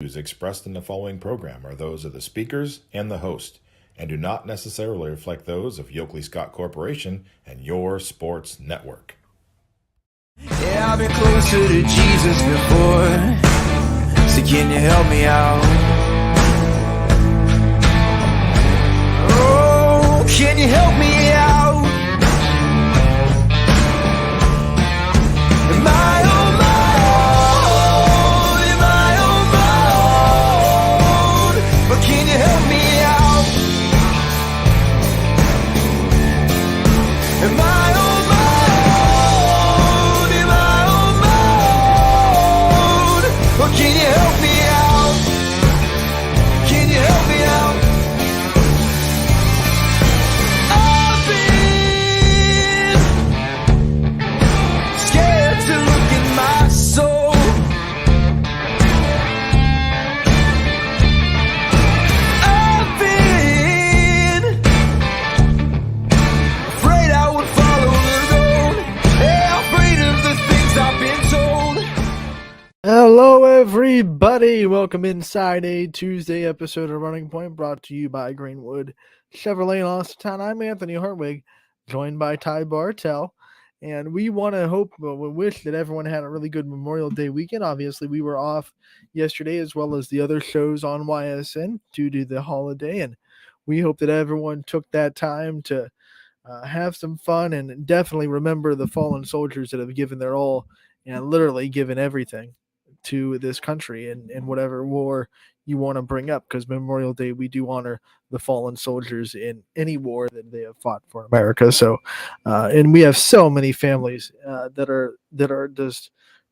Views expressed in the following program are those of the speakers and the host, and do not necessarily reflect those of Yoakley Scott Corporation and your sports network. Yeah, I've been closer to Jesus before, so can you help me out? Oh, can you help me out? Am I on my own? Am I on my own? But can you help me out? Am I on my own? Am I on my own? Or can you help me out? Can you help me out? I've been scared to look in my soul. I've been afraid I would follow the road. Yeah, afraid of the things I've been told. Hello, everybody. Welcome inside a Tuesday episode of Running Point, brought to you by Greenwood Chevrolet in Austintown. I'm Anthony Hartwig, joined by Ty Bartell, and we want to we wish that everyone had a really good Memorial Day weekend. Obviously, we were off yesterday as well as the other shows on YSN due to the holiday, and we hope that everyone took that time to have some fun and definitely remember the fallen soldiers that have given their all and literally given everything to this country in whatever war you want to bring up, because Memorial Day we do honor the fallen soldiers in any war that they have fought for America. So and we have so many families that are just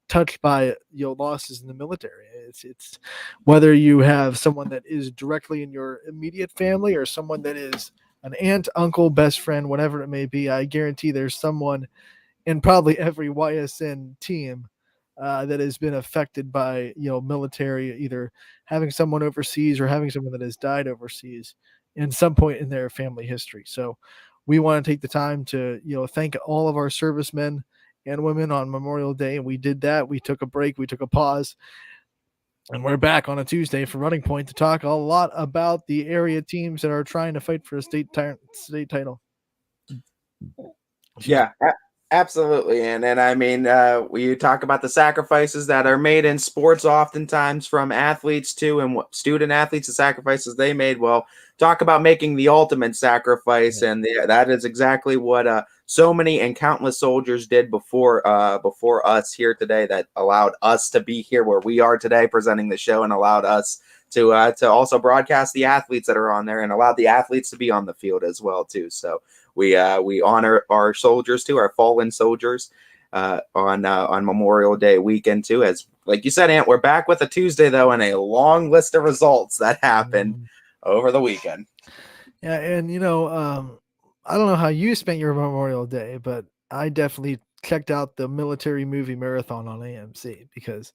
touched by losses in the military. It's whether you have someone that is directly in your immediate family or someone that is an aunt, uncle, best friend, whatever it may be. I guarantee there's someone in probably every YSN team that has been affected by military, either having someone overseas or having someone that has died overseas in some point in their family history. So we want to take the time to thank all of our servicemen and women on Memorial Day, and we did that. We took a break, we took a pause, and we're back on a Tuesday for Running Point to talk a lot about the area teams that are trying to fight for a state title. Yeah, absolutely. And I mean, we talk about the sacrifices that are made in sports oftentimes from athletes too, and what student athletes, the sacrifices they made. Well, talk about making the ultimate sacrifice. Yeah. And that is exactly what so many and countless soldiers did before us here today, that allowed us to be here where we are today presenting the show, and allowed us to also broadcast the athletes that are on there, and allowed the athletes to be on the field as well too. So we honor our soldiers too, our fallen soldiers, on Memorial Day weekend too. As like you said, Ant, we're back with a Tuesday though, and a long list of results that happened over the weekend. Yeah, and I don't know how you spent your Memorial Day, but I definitely checked out the military movie marathon on AMC, because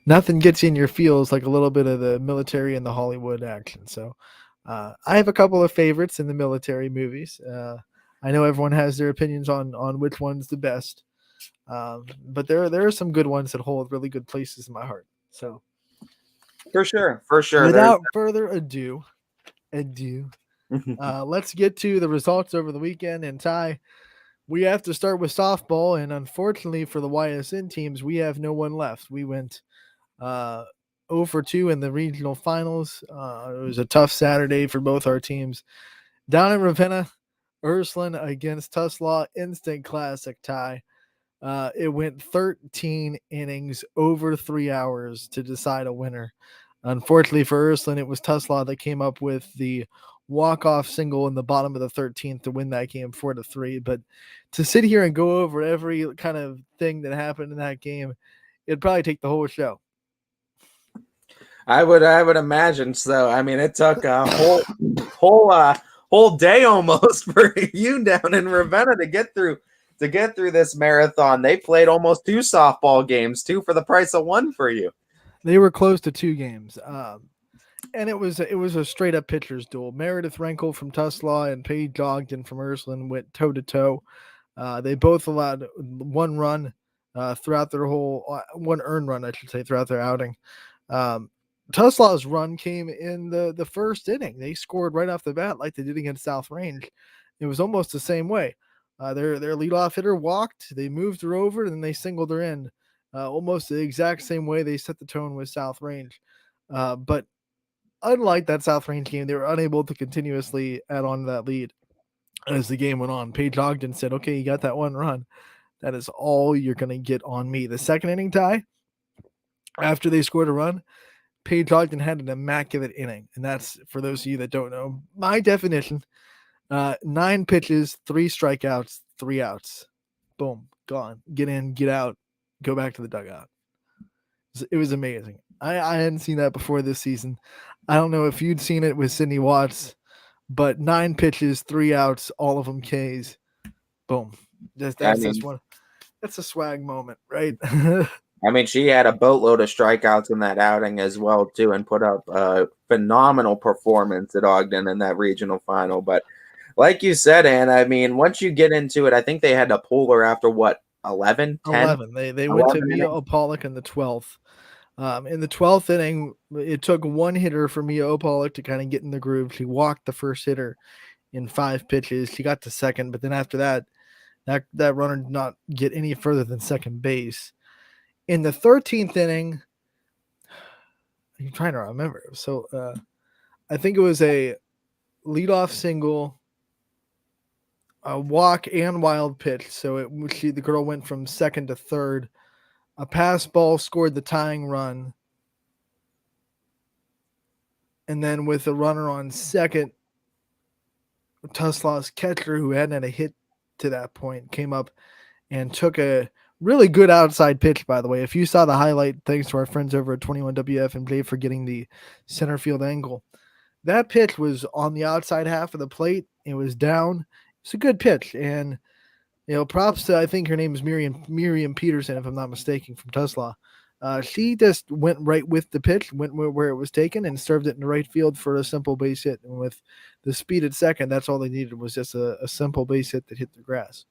nothing gets in your feels like a little bit of the military and the Hollywood action. So I have a couple of favorites in the military movies. I know everyone has their opinions on which one's the best, but there are some good ones that hold really good places in my heart. So For sure. without further ado, let's get to the results over the weekend. And Ty, we have to start with softball, and unfortunately for the YSN teams, we have no one left. We went 0 for 2 in the regional finals. It was a tough Saturday for both our teams. Down in Ravenna, Ursuline against Tuslaw, instant classic tie. It went 13 innings, over 3 hours to decide a winner. Unfortunately for Ursuline, it was Tuslaw that came up with the walk-off single in the bottom of the 13th to win that game 4-3. But to sit here and go over every kind of thing that happened in that game, it'd probably take the whole show. I would imagine so. I mean, it took a whole day almost for you down in Ravenna to get through this marathon. They played almost 2 softball games, 2 for the price of 1 for you. They were close to 2 games. And it was a straight up pitchers duel. Meredith Renkel from Tuslaw and Paige Ogden from Ursuline went toe to toe. They both allowed 1 run throughout their whole 1 earned run, I should say, throughout their outing. Tuslaw's run came in the first inning. They scored right off the bat like they did against South Range. It was almost the same way. Their leadoff hitter walked. They moved her over, and then they singled her in. Almost the exact same way they set the tone with South Range. But unlike that South Range game, they were unable to continuously add on to that lead as the game went on. Paige Ogden said, "Okay, you got that one run. That is all you're going to get on me." The second inning tie, after they scored a run, Paige Ogden had an immaculate inning. And that's, for those of you that don't know, my definition: 9 pitches, 3 strikeouts, 3 outs. Boom, gone. Get in, get out, go back to the dugout. It was amazing. I hadn't seen that before this season. I don't know if you'd seen it with Sydney Watts, but 9 pitches, 3 outs, all of them Ks. Boom. That's a swag moment, right? I mean, she had a boatload of strikeouts in that outing as well, too, and put up a phenomenal performance at Ogden in that regional final. But like you said, Ann, I mean, once you get into it, I think they had to pull her after what, 11, 10? 11. They went to Mia Opalik in the 12th. In the 12th inning, it took one hitter for Mia Opalik to kind of get in the groove. She walked the first hitter in 5 pitches. She got to second, but then after that runner did not get any further than second base. In the 13th inning, I'm trying to remember. So I think it was a leadoff single, a walk, and wild pitch. So the girl went from second to third. A pass ball scored the tying run. And then with a runner on second, Tuslaw's catcher, who hadn't had a hit to that point, came up and took a really good outside pitch, by the way. If you saw the highlight, thanks to our friends over at 21WFMJ for getting the center field angle. That pitch was on the outside half of the plate. It was down. It's a good pitch. And, props to, I think her name is Miriam Peterson, if I'm not mistaken, from Tuslaw. She just went right with the pitch, went where it was taken, and served it in the right field for a simple base hit. And with the speed at second, that's all they needed was just a simple base hit that hit the grass.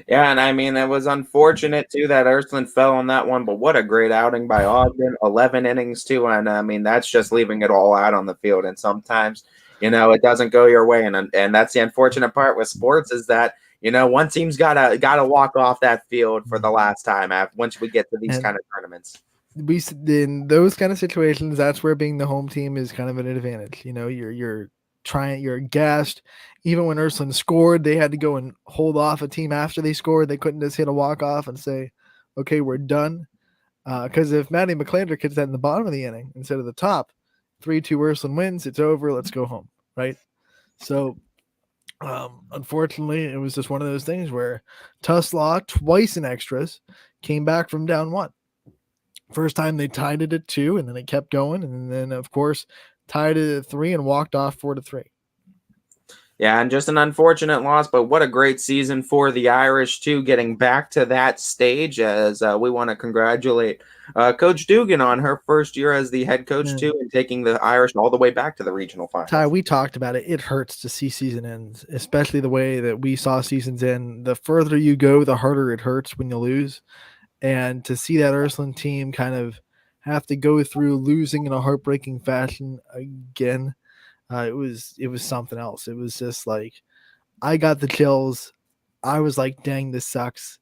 Yeah, and I mean, it was unfortunate, too, that Ysn fell on that one, but what a great outing by Ogden. 11 innings, too, and I mean, that's just leaving it all out on the field, and sometimes, it doesn't go your way, and that's the unfortunate part with sports is that, one team's gotta walk off that field for the last time once we get to these kind of tournaments. In those kind of situations, that's where being the home team is kind of an advantage. You're gassed. Even when Ysn scored, they had to go and hold off a team after they scored. They couldn't just hit a walk-off and say, okay, we're done. Because if Maddie McClander gets that in the bottom of the inning instead of the top, 3-2 Ysn wins, it's over, let's go home, right? So, unfortunately, it was just one of those things where Tuslaw, twice in extras, came back from down 1. First time they tied it at 2, and then it kept going, and then, of course, tied it at 3 and walked off 4-3. Yeah, and just an unfortunate loss, but what a great season for the Irish, too, getting back to that stage as we want to congratulate Coach Dugan on her first year as the head coach, too, and taking the Irish all the way back to the regional finals. Ty, we talked about it. It hurts to see season ends, especially the way that we saw seasons end. The further you go, the harder it hurts when you lose. And to see that Ysn team kind of have to go through losing in a heartbreaking fashion again, it was something else. It was just like, I got the chills. I was like, dang, this sucks.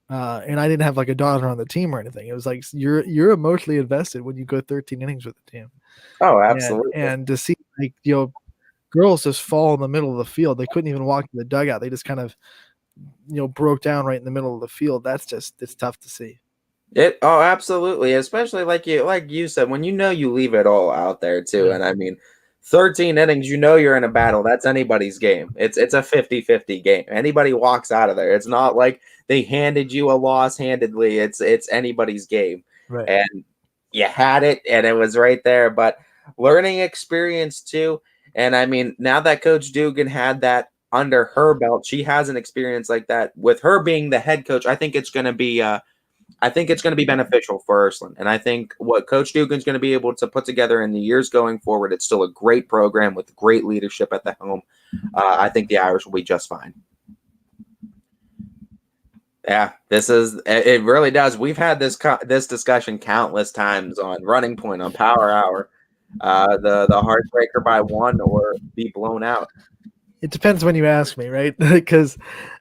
And I didn't have like a daughter on the team or anything. It was like, you're emotionally invested when you go 13 innings with the team. Oh, absolutely. And to see like, girls just fall in the middle of the field. They couldn't even walk to the dugout. They just kind of, broke down right in the middle of the field. It's tough to see. Oh, absolutely. Especially like you said, when you leave it all out there too. Yeah. And I mean, 13 innings, you're in a battle. That's anybody's game. It's a 50-50 game. Anybody walks out of there. It's not like they handed you a loss handedly. It's anybody's game. Right. And you had it and it was right there. But learning experience too. And I mean, now that Coach Dugan had that under her belt, she has an experience like that. With her being the head coach, I think it's going to be beneficial for Ysn. And I think what Coach Dugan's going to be able to put together in the years going forward, it's still a great program with great leadership at the helm. I think the Irish will be just fine. Yeah, it really does. We've had this discussion countless times on Running Point, on Power Hour. The heartbreaker by one or be blown out. It depends when you ask me, right? Because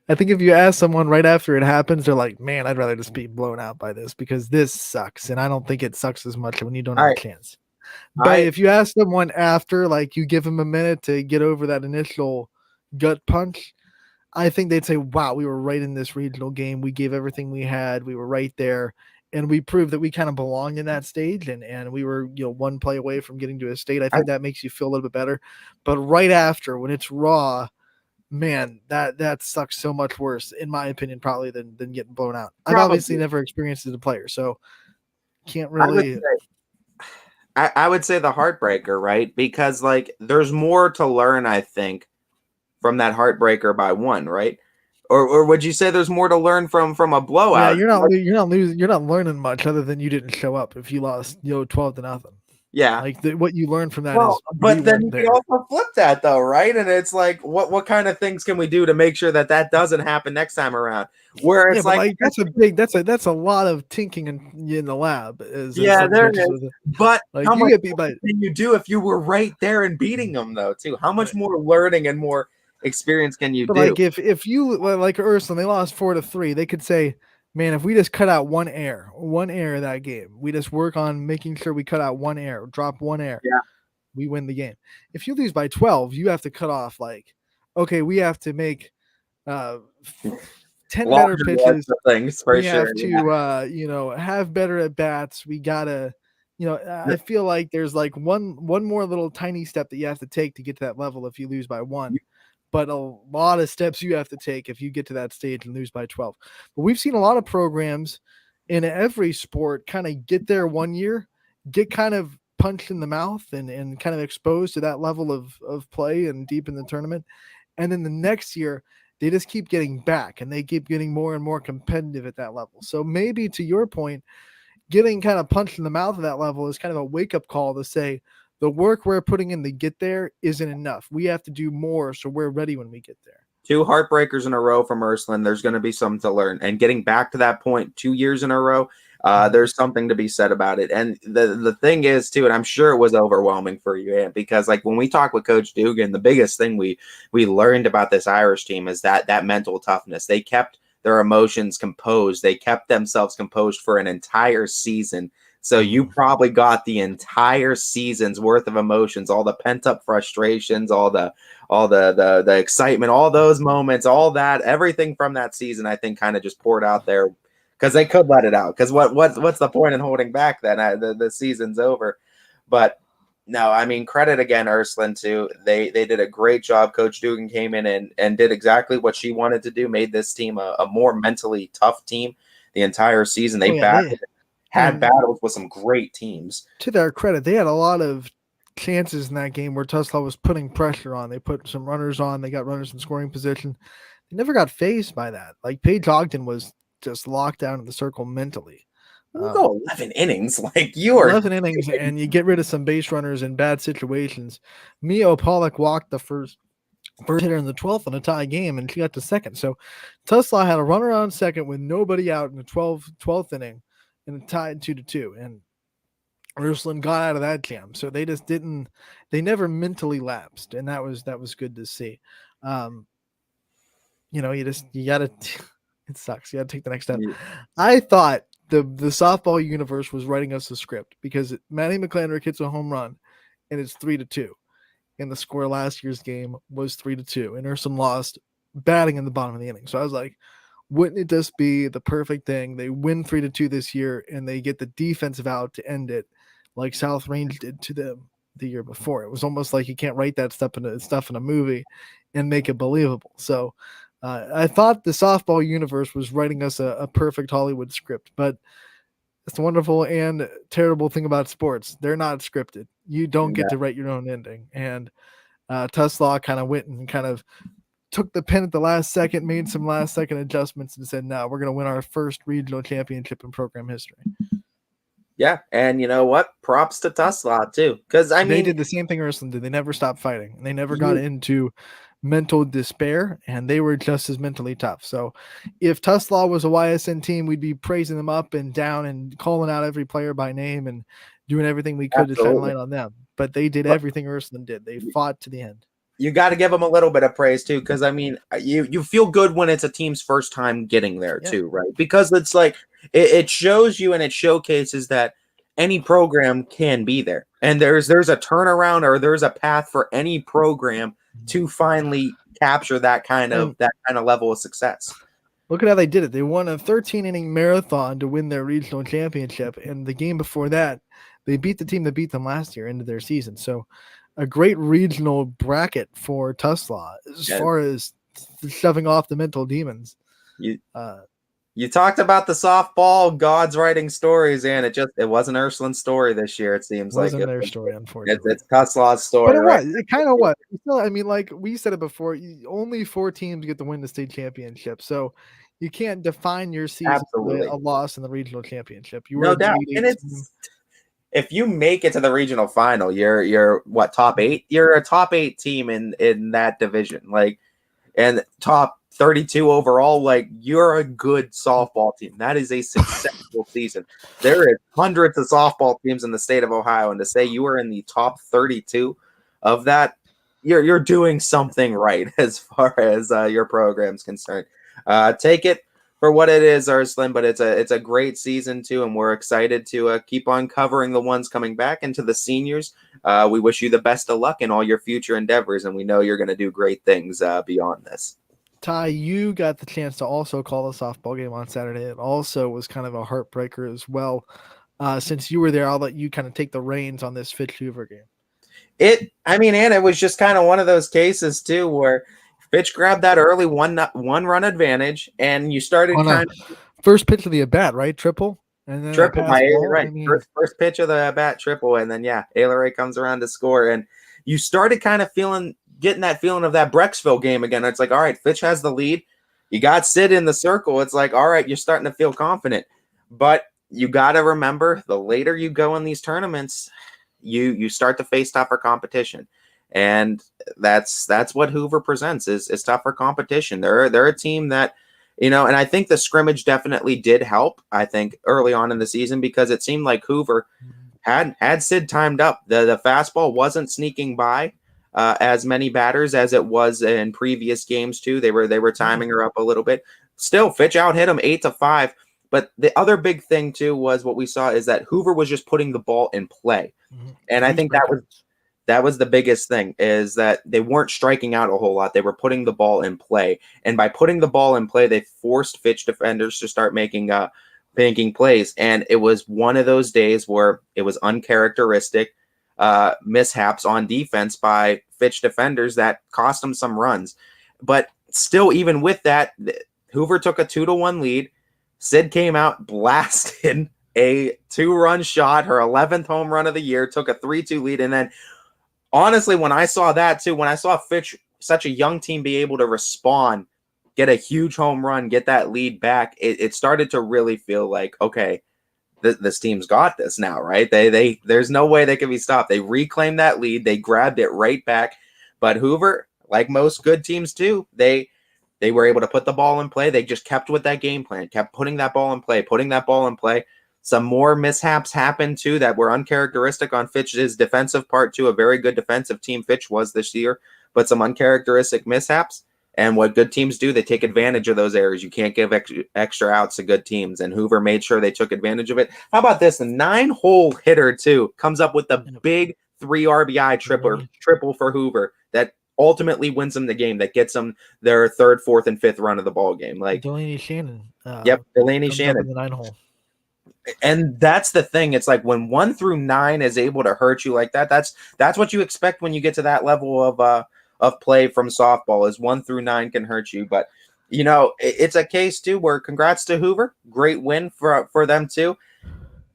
I think if you ask someone right after it happens, they're like, "Man, I'd rather just be blown out by this because this sucks." And I don't think it sucks as much when you don't have I a chance. But I if you ask someone after, like you give them a minute to get over that initial gut punch, I think they'd say, "Wow, we were right in this regional game. We gave everything we had. We were right there, and we proved that we kind of belong in that stage. And we were, one play away from getting to a state." I I think that makes you feel a little bit better. But right after, when it's raw, man, that sucks so much worse, in my opinion, probably than getting blown out. I've obviously probably never experienced it as a player, so can't I would really. I would say the heartbreaker, right? Because like there's more to learn, I think, from that heartbreaker by one, right? Or would you say there's more to learn from a Yeah, blowout? you're not learning much other than you didn't show up if you lost 12-0. Yeah. Like what you learn from that Well, is we but then weren't you can there. also flip that though, right? And it's like, what kind of things can we do to make sure that doesn't happen next time around? Where Yeah, it's but like, like that's a lot of tinking in the lab, as yeah, some there coaches is. would say. But Like how you much get beat more by can you do if you were right there and beating them though, too? How much right. more learning and more experience can you But do? like if you like Ursuline, they lost 4-3, they could say, "Man, if we just cut out one error that game, we just work on making sure we cut out one error, drop one error, Yeah, we win the game." If you lose by 12, you have to cut off like, okay, we have to make uh 10 better laundry list pitches. of things for We sure. have Yeah, to have better at bats. We gotta, I feel like there's like one more little tiny step that you have to take to get to that level if you lose by one, but a lot of steps you have to take if you get to that stage and lose by 12. But we've seen a lot of programs in every sport kind of get there one year, get kind of punched in the mouth and kind of exposed to that level of play and deep in the tournament. And then the next year, they just keep getting back and they keep getting more and more competitive at that level. So maybe to your point, getting kind of punched in the mouth at that level is kind of a wake up call to say the work we're putting in to get there isn't enough. We have to do more so we're ready when we get there. two heartbreakers in a row from Ursuline. There's going to be something to learn. And getting back to that point 2 years in a row, there's something to be said about it. And the thing is, too, and I'm sure it was overwhelming for you, Ant, because like when we talk with Coach Dugan, the biggest thing we learned about this Irish team is that mental toughness. They kept their emotions composed. They kept themselves composed for an entire season. So you probably got the entire season's worth of emotions, all the pent up frustrations, all the excitement, all those moments, all that, everything from that season, I think, kind of just poured out there because they could let it out. Because what's the point in holding back then? The season's over. But no, I mean, credit again, Ursuline too. They did a great job. Coach Dugan came in and did exactly what she wanted to do, made this team a more mentally tough team the entire season. Oh They yeah, had and battles with some great teams. to their credit, they had a lot of chances in that game where Tuslaw was putting pressure on. They put some runners on. They got runners in scoring position. They never got phased by that. Like Paige Ogden was just locked down in the circle mentally. You go 11 innings, like you are 11 innings and you get rid of some base runners in bad situations. Mia Pollock walked the first hitter in the 12th in a tie game, and she got to second. So Tesla had a runner on second with nobody out in the 12th inning and tied 2-2. And Ursuline got out of that jam. So they just didn't, they never mentally lapsed. And that was good to see. Um, you gotta, it sucks. You gotta take the next step. I thought the softball universe was writing us a script because Manny McClandrick hits a home run and it's 3-2. And the score last year's game was 3-2. And Ursuline lost batting in the bottom of the inning. So I was like, wouldn't it just be the perfect thing? They win 3-2 this year and they get the defensive out to end it, like South Range did to them the year before. It was almost like you can't write that stuff in a movie and make it believable. So I thought the softball universe was writing us a perfect Hollywood script, but it's the wonderful and terrible thing about sports. They're not scripted. You don't get to write your own ending. And Tuslaw kind of went and kind of took the pen at the last second, made some last second adjustments, and said, "No, we're going to win our first regional championship in program history." Yeah, and you know what? Props to Tesla too, because I They mean, did the same thing Ursuline did. They never stopped fighting. They never got into mental despair, and they were just as mentally tough. So if Tuslaw was a YSN team, we'd be praising them up and down and calling out every player by name and doing everything we could to shine Absolutely. light on them. But they did everything Ursuline did. They fought to the end. You got to give them a little bit of praise too, because I mean, you feel good when it's a team's first time getting there too, right? Because it's like it shows you and it showcases that any program can be there, and there's a turnaround or there's a path for any program to finally capture that kind of level of success. Look at how they did it. They won a 13-inning marathon to win their regional championship, and the game before that, they beat the team that beat them last year into their season. So a great regional bracket for Tuslaw as far as shoving off the mental demons. You talked about the softball gods writing stories, and it wasn't Ursuline's story this year. It seems like wasn't their story, unfortunately. It's Tuslaw's story, but it right? was. It kind of was. I mean, like we said it before, only 4 teams get to win the state championship, so you can't define your season with a loss in the regional championship. You no doubt, and it's. If you make it to the regional final, you're what, top 8? You're a top 8 team in that division, like, and top 32 overall. Like, you're a good softball team. That is a successful season. There is hundreds of softball teams in the state of Ohio, and to say you are in the top 32 of that, you're doing something right as far as your program's concerned. Take it for what it is, Ursuline, but it's a great season too, and we're excited to keep on covering the ones coming back. And to the seniors, we wish you the best of luck in all your future endeavors, and we know you're going to do great things beyond this. Ty, you got the chance to also call a softball game on Saturday. It also was kind of a heartbreaker as well. Since you were there, I'll let you kind of take the reins on this Fitch Hoover game. And it was just kind of one of those cases too where Fitch grabbed that early one run advantage, and you started first pitch of the at bat, right? Triple, and then triple by right. First pitch of the at bat, triple, and then Aileray comes around to score, and you started kind of getting that feeling of that Brecksville game again. It's like, all right, Fitch has the lead. You got Sid in the circle. It's like, all right, you're starting to feel confident, but you got to remember, the later you go in these tournaments, you start to face tougher competition. And that's what Hoover presents is tougher competition. They're a team that, and I think the scrimmage definitely did help, I think, early on in the season, because it seemed like Hoover had Sid timed up. The fastball wasn't sneaking by as many batters as it was in previous games too. They were timing her up a little bit. Still, Fitch out hit him 8-5. But the other big thing too was what we saw is that Hoover was just putting the ball in play. And I think that was the biggest thing, is that they weren't striking out a whole lot. They were putting the ball in play. And by putting the ball in play, they forced Fitch defenders to start making plays. And it was one of those days where it was uncharacteristic mishaps on defense by Fitch defenders that cost them some runs. But still, even with that, Hoover took a 2-1 lead. Sid came out, blasted a 2-run shot, her 11th home run of the year, took a 3-2 lead. And then, honestly, when I saw that too, when I saw Fitch, such a young team, be able to respond, get a huge home run, get that lead back, it started to really feel like, okay, this team's got this now, right? They there's no way they can be stopped. They reclaimed that lead, they grabbed it right back. But Hoover, like most good teams too, they were able to put the ball in play. They just kept with that game plan, kept putting that ball in play. Some more mishaps happened too that were uncharacteristic on Fitch's defensive part too. A very good defensive team Fitch was this year, but some uncharacteristic mishaps. And what good teams do, they take advantage of those errors. You can't give extra outs to good teams, and Hoover made sure they took advantage of it. How about this? A 9-hole hitter too comes up with the big 3 RBI triple for Hoover that ultimately wins them the game, that gets them their 3rd, 4th, and 5th run of the ball game. Like Delaney Shannon. Delaney Shannon. The 9-hole. And that's the thing. It's like when 1 through 9 is able to hurt you like that, that's what you expect when you get to that level of play from softball, is 1 through 9 can hurt you. But it's a case too where congrats to Hoover, great win for them too.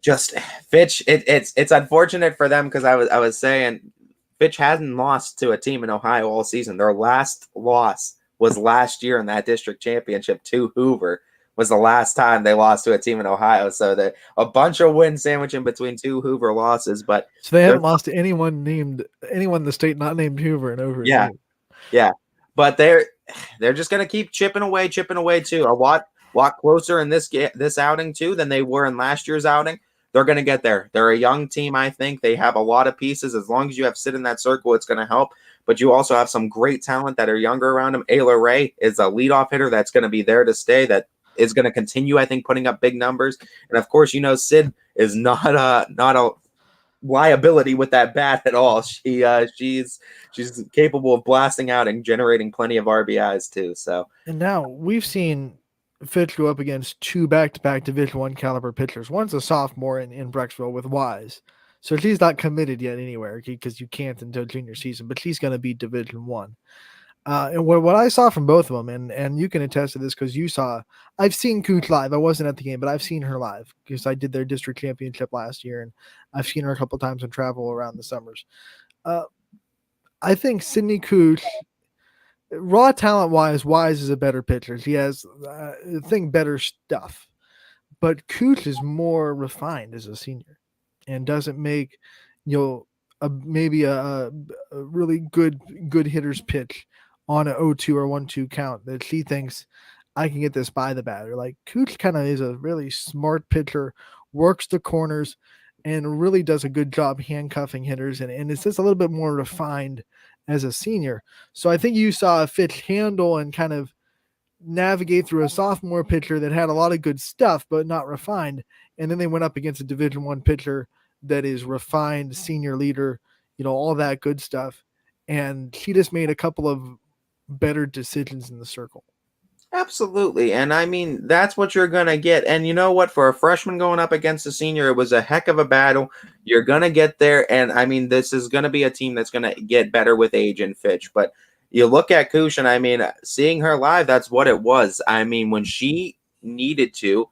Just Fitch, it's unfortunate for them, because I was saying Fitch hasn't lost to a team in Ohio all season. Their last loss was last year in that district championship to Hoover. Was the last time they lost to a team in Ohio. So a bunch of wins sandwiched in between 2 Hoover losses. But so they haven't lost to anyone in the state not named Hoover in over a year. Yeah. but they're just going to keep chipping away too. A lot closer in this outing too than they were in last year's outing. They're going to get there. They're a young team, I think. They have a lot of pieces. As long as you have Sid in that circle, it's going to help. But you also have some great talent that are younger around him. Ayla Ray is a leadoff hitter that's going to be there to stay, that is going to continue, I think, putting up big numbers. And, of course, Sid is not a liability with that bat at all. She's capable of blasting out and generating plenty of RBIs too. So, and now we've seen Fitch go up against two back-to-back Division I caliber pitchers. One's a sophomore in Brecksville with Wise, so she's not committed yet anywhere because you can't until junior season. But she's going to be Division I. And what I saw from both of them, and you can attest to this because I've seen Cooch live. I wasn't at the game, but I've seen her live because I did their district championship last year, and I've seen her a couple times on travel around the summers. I think Sydney Cooch, raw talent-wise, Wise is a better pitcher. She has, better stuff. But Cooch is more refined as a senior and doesn't make, maybe a really good hitter's pitch on an 0-2 or 1-2 count that she thinks I can get this by the batter. Like Cooch kind of is a really smart pitcher, works the corners, and really does a good job handcuffing hitters. And it's just a little bit more refined as a senior. So I think you saw Fitch handle and kind of navigate through a sophomore pitcher that had a lot of good stuff, but not refined. And then they went up against a Division I pitcher that is refined, senior leader, all that good stuff. And she just made a couple of better decisions in the circle. Absolutely. And I mean, that's what you're going to get. And you know what? For a freshman going up against a senior, it was a heck of a battle. You're going to get there. And I mean, this is going to be a team that's going to get better with age and Fitch. But you look at Cooch, and I mean, seeing her live, that's what it was. I mean, when she needed to,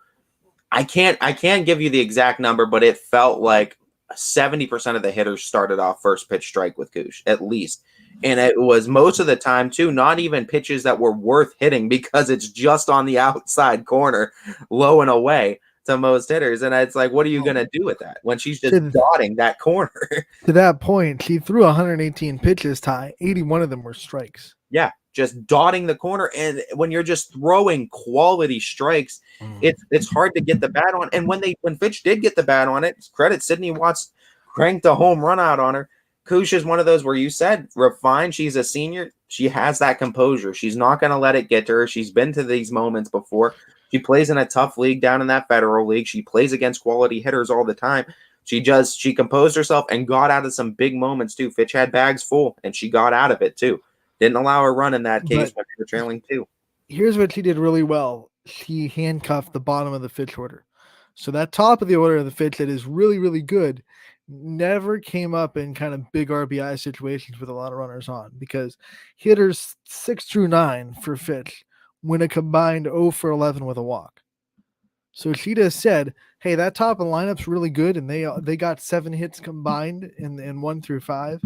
I can't give you the exact number, but it felt like 70% of the hitters started off first pitch strike with Cooch, at least. And it was most of the time, too, not even pitches that were worth hitting because it's just on the outside corner, low and away to most hitters. And it's like, what are you going to do with that when she's just dotting that corner? To that point, she threw 118 pitches, Ty. 81 of them were strikes. Yeah, just dotting the corner. And when you're just throwing quality strikes, it's hard to get the bat on. And when Fitch did get the bat on it, credit Sydney Watts cranked a home run out on her. Cooch is one of those where you said refined. She's a senior. She has that composure. She's not going to let it get to her. She's been to these moments before. She plays in a tough league down in that federal league. She plays against quality hitters all the time. She composed herself and got out of some big moments too. Fitch had bags full and she got out of it too. Didn't allow her run in that case when they were trailing two. Here's what she did really well. She handcuffed the bottom of the Fitch order. So that top of the order of the Fitch that is really, really good never came up in kind of big RBI situations with a lot of runners on, because hitters 6 through 9 for Fitch went a combined 0 for 11 with a walk. So she just said, hey, that top of the lineup's really good, and they got 7 hits combined in 1 through 5.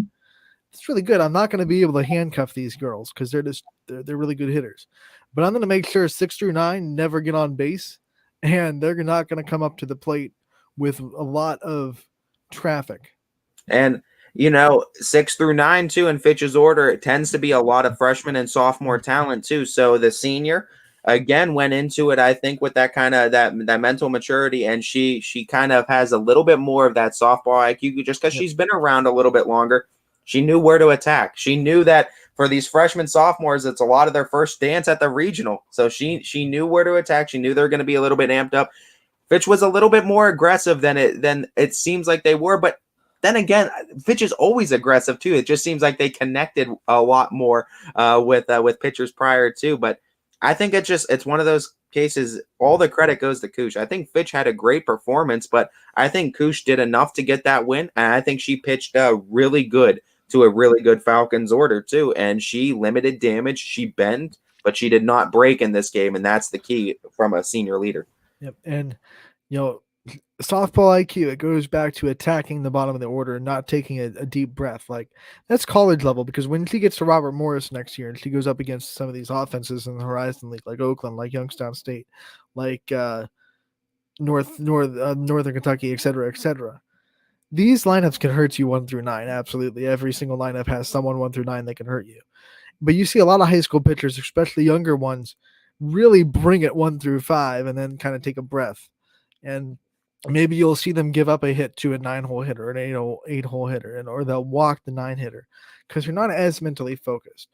It's really good. I'm not going to be able to handcuff these girls because they're really good hitters, but I'm going to make sure 6 through 9 never get on base, and they're not going to come up to the plate with a lot of traffic. And 6 through 9 too in Fitch's order, it tends to be a lot of freshman and sophomore talent too. So the senior again went into it, I think, with that kind of that mental maturity, and she kind of has a little bit more of that softball IQ just because she's been around a little bit longer. She knew where to attack. She knew that for these freshmen, sophomores, it's a lot of their first dance at the regional. So she knew where to attack. She knew they're going to be a little bit amped up. Fitch was a little bit more aggressive than it seems like they were, but then again, Fitch is always aggressive too. It just seems like they connected a lot more with pitchers prior to. But I think it's one of those cases. All the credit goes to Cooch. I think Fitch had a great performance, but I think Cooch did enough to get that win, and I think she pitched really good to a really good Falcons order too, and she limited damage. She bent, but she did not break in this game, and that's the key from a senior leader. Yep. And, softball IQ, it goes back to attacking the bottom of the order and not taking a deep breath. Like, that's college level, because when she gets to Robert Morris next year and she goes up against some of these offenses in the Horizon League, like Oakland, like Youngstown State, like Northern Kentucky, et cetera, these lineups can hurt you 1 through 9. Absolutely. Every single lineup has someone 1 through 9 that can hurt you. But you see a lot of high school pitchers, especially younger ones, really bring it 1 through 5 and then kind of take a breath. And maybe you'll see them give up a hit to a 9-hole hitter, an 8-hole hitter, or they'll walk the 9 hitter because you're not as mentally focused.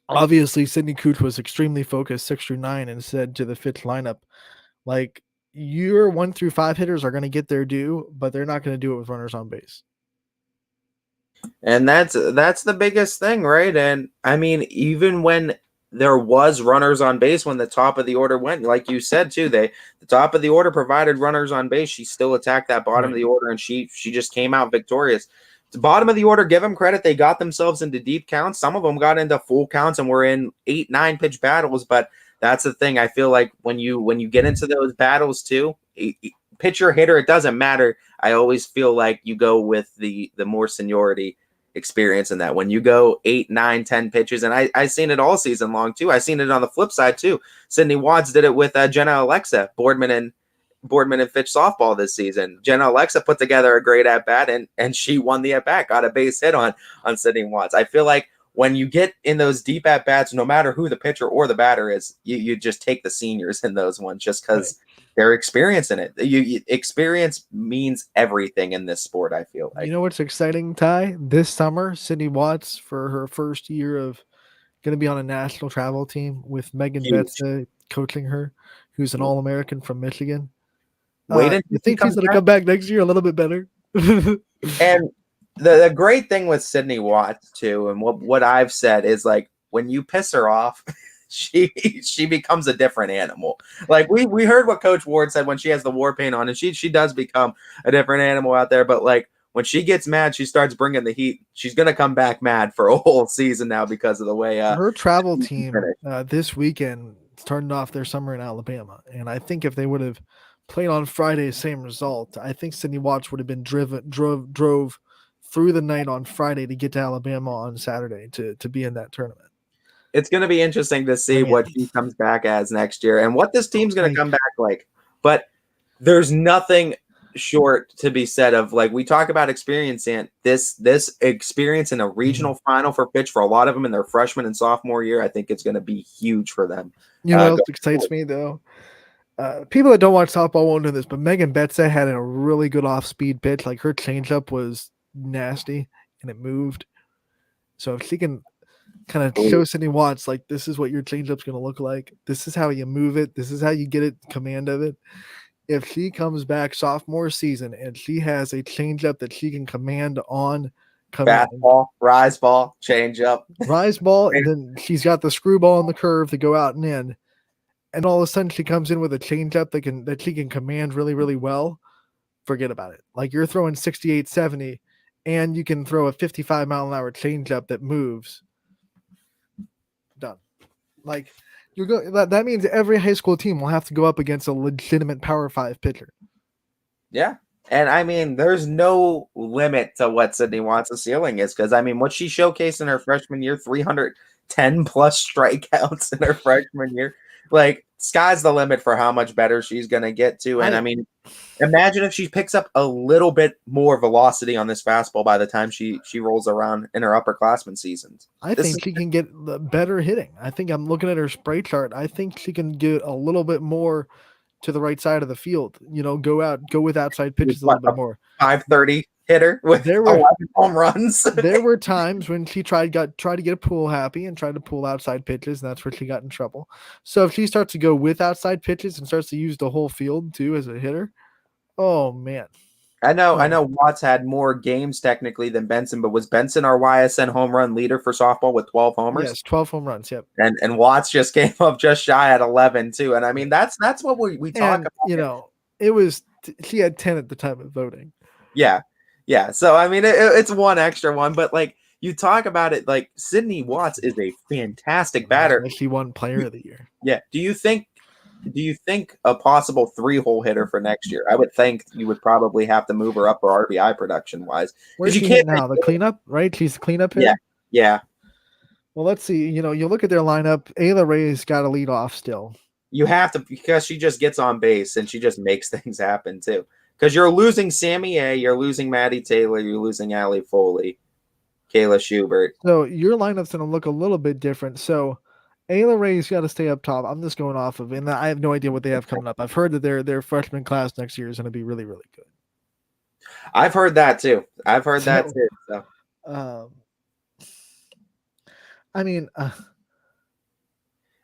Obviously, Sidney Cooch was extremely focused 6 through 9 and said to the Fitch lineup, like, your 1 through 5 hitters are going to get their due, but they're not going to do it with runners on base. And that's the biggest thing, right? And I mean, even when there was runners on base when the top of the order went, like you said too, the top of the order provided runners on base. She still attacked that bottom of the order, and she just came out victorious. The bottom of the order, give them credit, they got themselves into deep counts. Some of them got into full counts and were in 8-9 pitch battles. But that's the thing. I feel like when you get into those battles too, pitcher hitter, it doesn't matter. I always feel like you go with the more seniority experience in that. When you go 8, 9, 10 pitches, and I seen it all season long too. I seen it on the flip side too. Sydney Watts did it with Jenna Alexa, Boardman and Fitch softball this season. Jenna Alexa put together a great at bat, and she won the at bat, got a base hit on Sydney Watts. I feel like when you get in those deep at bats, no matter who the pitcher or the batter is, you just take the seniors in those ones just because they're experiencing it. Experience means everything in this sport, I feel like. You know what's exciting, Ty? This summer, Sydney Watts, for her first year of going to be on a national travel team with Megan Betts coaching her, who's an All-American from Michigan. You think she's going to come back next year a little bit better? And the great thing with Sydney Watts too, and what I've said is, like, when you piss her off, she becomes a different animal. Like we heard what Coach Ward said when she has the war paint on, and she does become a different animal out there. But like when she gets mad, she starts bringing the heat. She's gonna come back mad for a whole season now because of the way her travel team this weekend started off their summer in Alabama, and I think if they would have played on Friday, same result, I think Sydney Watts would have been drove through the night on Friday to get to Alabama on Saturday to be in that tournament. It's going to be interesting to see what she comes back as next year and what this team's going to come back like. But there's nothing short to be said of, like, we talk about experience, and this experience in a regional final for pitch for a lot of them in their freshman and sophomore year, I think it's going to be huge for them. You know what excites me though? People that don't watch softball won't know this, but Megan Betts had a really good off-speed pitch. Like, her changeup was nasty and it moved. So if she can kind of show Sydney Watts, like, this is what your changeup's going to look like, this is how you move it, this is how you get command of it. If she comes back sophomore season and she has a changeup that she can command on fastball, rise ball, changeup, rise ball, and then she's got the screwball on the curve to go out and in, and all of a sudden she comes in with a changeup that she can command really, really well, forget about it. Like, you're throwing 68, 70, and you can throw a 55-mile-an-hour changeup that moves. Done. Like, that means every high school team will have to go up against a legitimate Power 5 pitcher. Yeah. And I mean, there's no limit to what Sydney Watts' ceiling is, because I mean, what she showcased in her freshman year, 310 plus strikeouts in her freshman year, like, sky's the limit for how much better she's going to get to. And I mean, imagine if she picks up a little bit more velocity on this fastball by the time she rolls around in her upperclassmen seasons. I think she can get better hitting. I think, I'm looking at her spray chart, I think she can get a little bit more to the right side of the field. You know, go with outside pitches a little bit more. 530 hitter with 11 home runs. There were times when she tried to get a pull happy and tried to pull outside pitches, and that's where she got in trouble. So if she starts to go with outside pitches and starts to use the whole field too as a hitter, oh man. I know Watts had more games technically than Benson, but was Benson our YSN home run leader for softball with 12 homers? Yes, 12 home runs, yep. And Watts just came up just shy at 11 too. And I mean, that's what we talk about. You know, it was, she had 10 at the time of voting. Yeah. Yeah. So I mean, it's one extra one, but like, you talk about it, like, Sydney Watts is a fantastic batter. She won Player of the Year. Yeah. Do you think a possible 3-hole hitter for next year? I would think you would probably have to move her up for RBI production wise. Where's she can't now? The cleanup, right? She's the cleanup hitter. Yeah. Well, let's see. You know, you look at their lineup. Ayla Ray's got to lead off still. You have to, because she just gets on base and she just makes things happen too. Because you're losing Sammy A, you're losing Maddie Taylor, you're losing Allie Foley. Kayla Schubert. So your lineup's going to look a little bit different. So Ayla Ray's got to stay up top. I'm just going off of, and I have no idea what they have coming up. I've heard that their freshman class next year is going to be really, really good. I've heard that too. So. Um, I mean,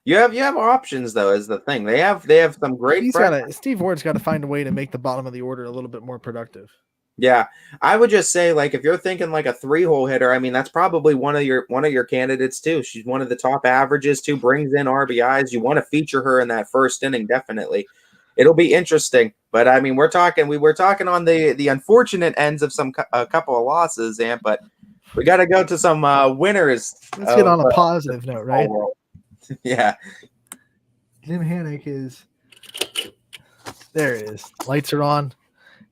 You have options though, is the thing. They have some great Steve Ward's got to find a way to make the bottom of the order a little bit more productive. Yeah, I would just say, like, if you're thinking like a 3-hole hitter, I mean, that's probably one of your candidates too. She's one of the top averages too, brings in RBIs. You want to feature her in that first inning, definitely. It'll be interesting, but I mean, we were talking on the unfortunate ends of a couple of losses, but we got to go to some winners. Let's get on a positive note, right? Yeah, Jim Hannick is there. It is. Lights are on,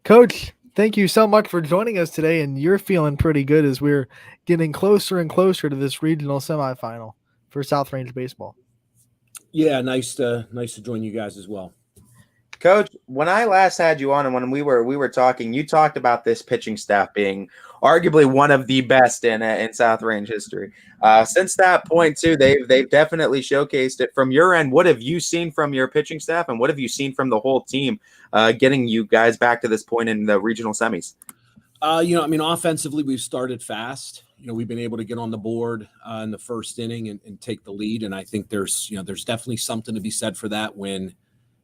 Coach. Thank you so much for joining us today, and you're feeling pretty good as we're getting closer and closer to this regional semifinal for South Range baseball. Yeah, nice to join you guys as well. Coach, when I last had you on and when we were talking, you talked about this pitching staff being arguably one of the best in South Range history. Since that point, too, they've definitely showcased it. From your end, what have you seen from your pitching staff, and what have you seen from the whole team getting you guys back to this point in the regional semis? Offensively, we've started fast. We've been able to get on the board in the first inning and take the lead, and I think there's definitely something to be said for that when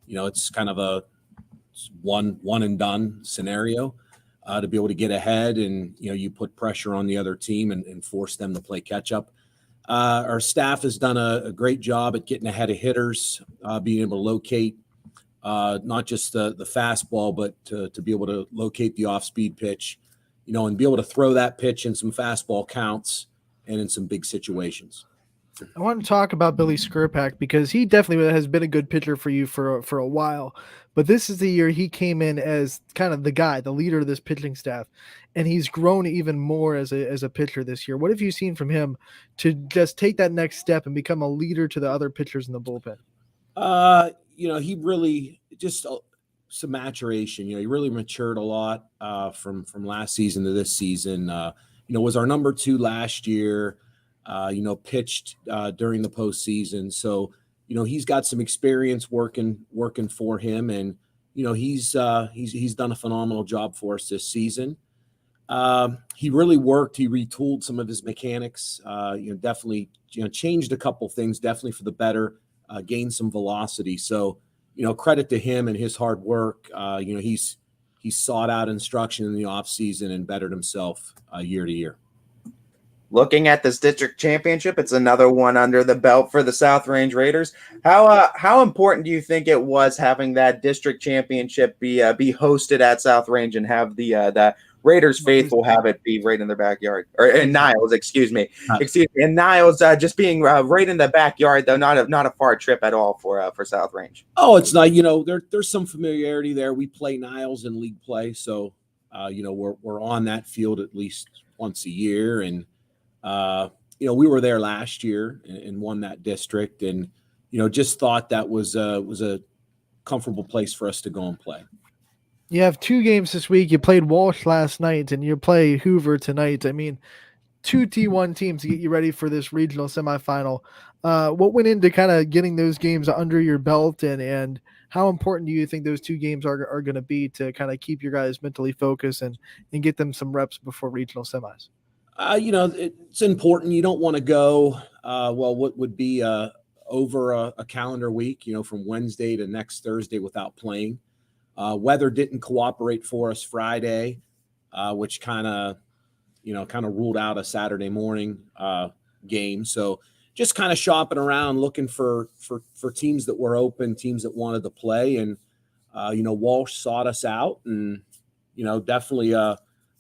it's kind of a one and done scenario to be able to get ahead and, you put pressure on the other team and force them to play catch up. Our staff has done a great job at getting ahead of hitters, being able to locate not just the fastball, but to be able to locate the off-speed pitch, and be able to throw that pitch in some fastball counts and in some big situations. I want to talk about Billy Skirpak because he definitely has been a good pitcher for you for a while. But this is the year he came in as kind of the guy, the leader of this pitching staff, and he's grown even more as a pitcher this year. What have you seen from him to just take that next step and become a leader to the other pitchers in the bullpen? He really just some maturation. He really matured a lot from last season to this season. Was our number 2 last year. Pitched during the postseason. So, he's got some experience working for him, and he's done a phenomenal job for us this season. He really worked. He retooled some of his mechanics. Definitely changed a couple things. Definitely for the better. Gained some velocity. So, credit to him and his hard work. He's sought out instruction in the off season and bettered himself year to year. Looking at this district championship, it's another one under the belt for the South Range Raiders. How important do you think it was having that district championship be hosted at South Range and have the Raiders faithful have it be right in their backyard, or in Niles, excuse me, in Niles, just being right in the backyard, though not a far trip at all for South Range. Oh, it's not. There's some familiarity there. We play Niles in league play, so we're on that field at least once a year, and we were there last year and won that district, and just thought that was a comfortable place for us to go and play. You have 2 games this week. You played Walsh last night, and you play Hoover tonight. I mean, 2 T1 teams to get you ready for this regional semifinal. What went into kind of getting those games under your belt, and how important do you think those 2 games are going to be to kind of keep your guys mentally focused and get them some reps before regional semis? It's important. You don't want to go, what would be over a calendar week, from Wednesday to next Thursday without playing. Weather didn't cooperate for us Friday, which kind of ruled out a Saturday morning game. So just kind of shopping around, looking for teams that were open, teams that wanted to play. And, Walsh sought us out, and, definitely a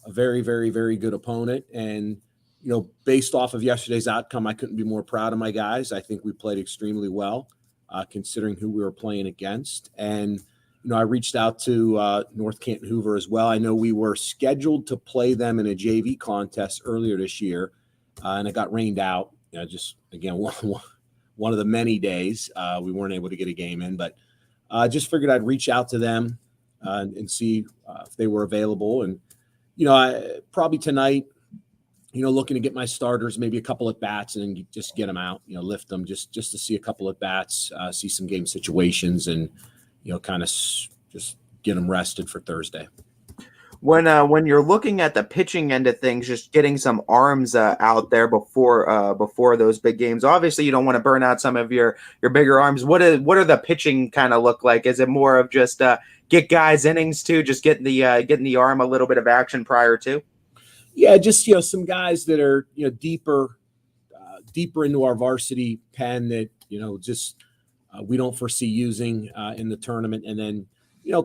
very, very, very good opponent. And, based off of yesterday's outcome, I couldn't be more proud of my guys. I think we played extremely well, considering who we were playing against. And, I reached out to North Canton Hoover as well. I know we were scheduled to play them in a JV contest earlier this year, and it got rained out. Just, again, one of the many days we weren't able to get a game in. But I just figured I'd reach out to them and see if they were available. And, probably tonight, looking to get my starters maybe a couple at bats and then just get them out, lift them just to see a couple at bats, see some game situations, and kind of just get them rested for Thursday. When you're looking at the pitching end of things, just getting some arms out there before those big games. Obviously, you don't want to burn out some of your bigger arms. What are the pitching kind of look like? Is it more of just get guys innings too, just getting the arm a little bit of action prior to? Yeah, just some guys that are deeper into our varsity pen that just we don't foresee using in the tournament, and then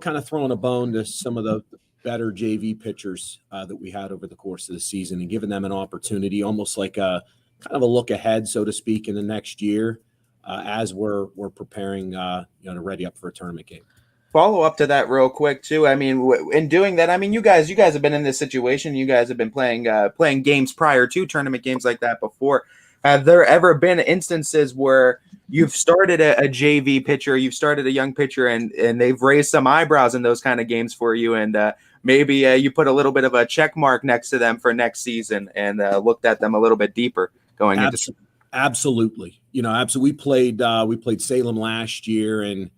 kind of throwing a bone to some of the better JV pitchers that we had over the course of the season and giving them an opportunity, almost like a kind of a look ahead, so to speak, in the next year as we're preparing to ready up for a tournament game. Follow up to that real quick too. I mean, in doing that, I mean, you guys have been in this situation. You guys have been playing games prior to tournament games like that before. Have there ever been instances where you've started a JV pitcher, you've started a young pitcher, and they've raised some eyebrows in those kind of games for you, and maybe you put a little bit of a check mark next to them for next season and looked at them a little bit deeper going into? Absolutely. We played Salem last year, and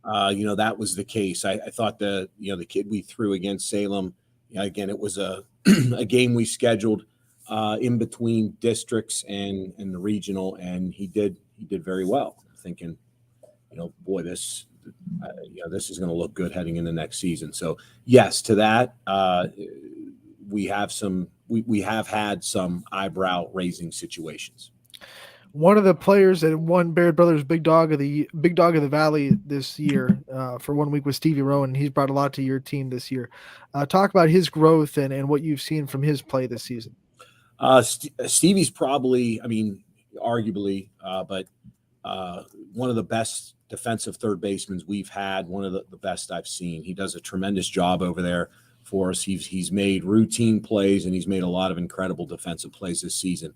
that was the case. I thought the kid we threw against Salem, again, it was a a game we scheduled in between districts and the regional, and he did very well. I'm thinking, boy, this is going to look good heading into next season. So yes, to that, we have had some eyebrow raising situations. One of the players that won Baird Brothers Big Dog of the Valley this year for 1 week was Stevie Rowan. He's brought a lot to your team this year. Talk about his growth and what you've seen from his play this season. Stevie's probably, arguably, but one of the best defensive third basemen we've had, one of the best I've seen. He does a tremendous job over there for us. He's made routine plays, and he's made a lot of incredible defensive plays this season.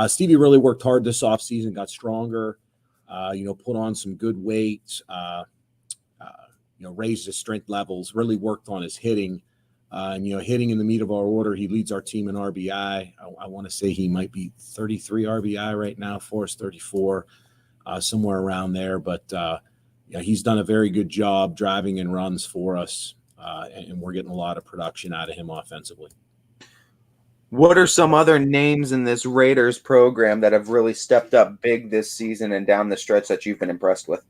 Stevie really worked hard this offseason, got stronger, put on some good weight, raised his strength levels, really worked on his hitting. And hitting in the meat of our order, he leads our team in RBI. I want to say he might be 33 RBI right now for us, 34, somewhere around there. But he's done a very good job driving in runs for us, and we're getting a lot of production out of him offensively. What are some other names in this Raiders program that have really stepped up big this season and down the stretch that you've been impressed with?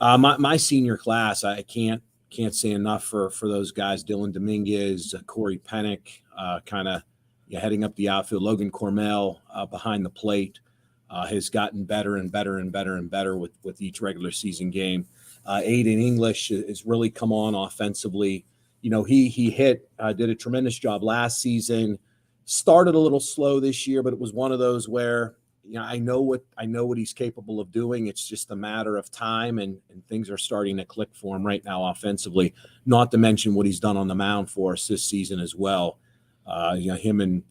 My senior class, I can't say enough for those guys. Dylan Dominguez, Corey Pennick, kind of heading up the outfield. Logan Cormel behind the plate has gotten better and better and better and better with each regular season game. Aiden English has really come on offensively. He did a tremendous job last season. Started a little slow this year, but it was one of those where I know what he's capable of doing. It's just a matter of time, and things are starting to click for him right now offensively. Not to mention what he's done on the mound for us this season as well. Him and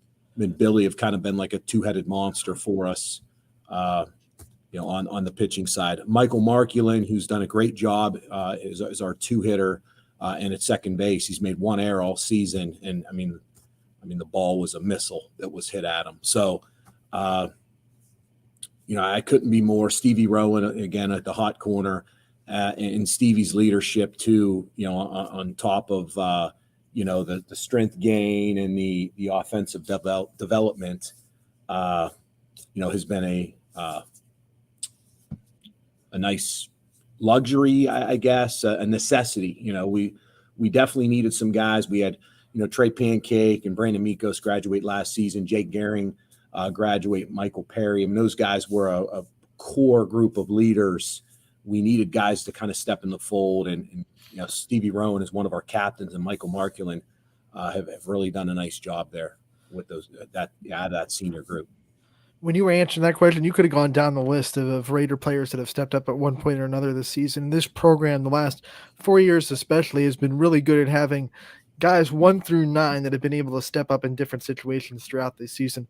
Billy have kind of been like a two-headed monster for us. On the pitching side, Michael Markulin, who's done a great job, is our two-hitter, and at second base, he's made one error all season, and I mean, the ball was a missile that was hit at him. So, I couldn't be more. Stevie Rowan, again, at the hot corner, and Stevie's leadership too, on top of, the strength gain and the offensive development, has been a nice luxury, I guess, a necessity. We definitely needed some guys. We had, Trey Pancake and Brandon Mikos graduate last season. Jake Gehring graduate, Michael Perry. I mean, those guys were a core group of leaders. We needed guys to kind of step in the fold, and Stevie Rowan is one of our captains, and Michael Markulin have really done a nice job there with that senior group. When you were answering that question, you could have gone down the list of Raider players that have stepped up at one point or another this season. This program, the last 4 years especially, has been really good at having guys 1 through 9 that have been able to step up in different situations throughout the season.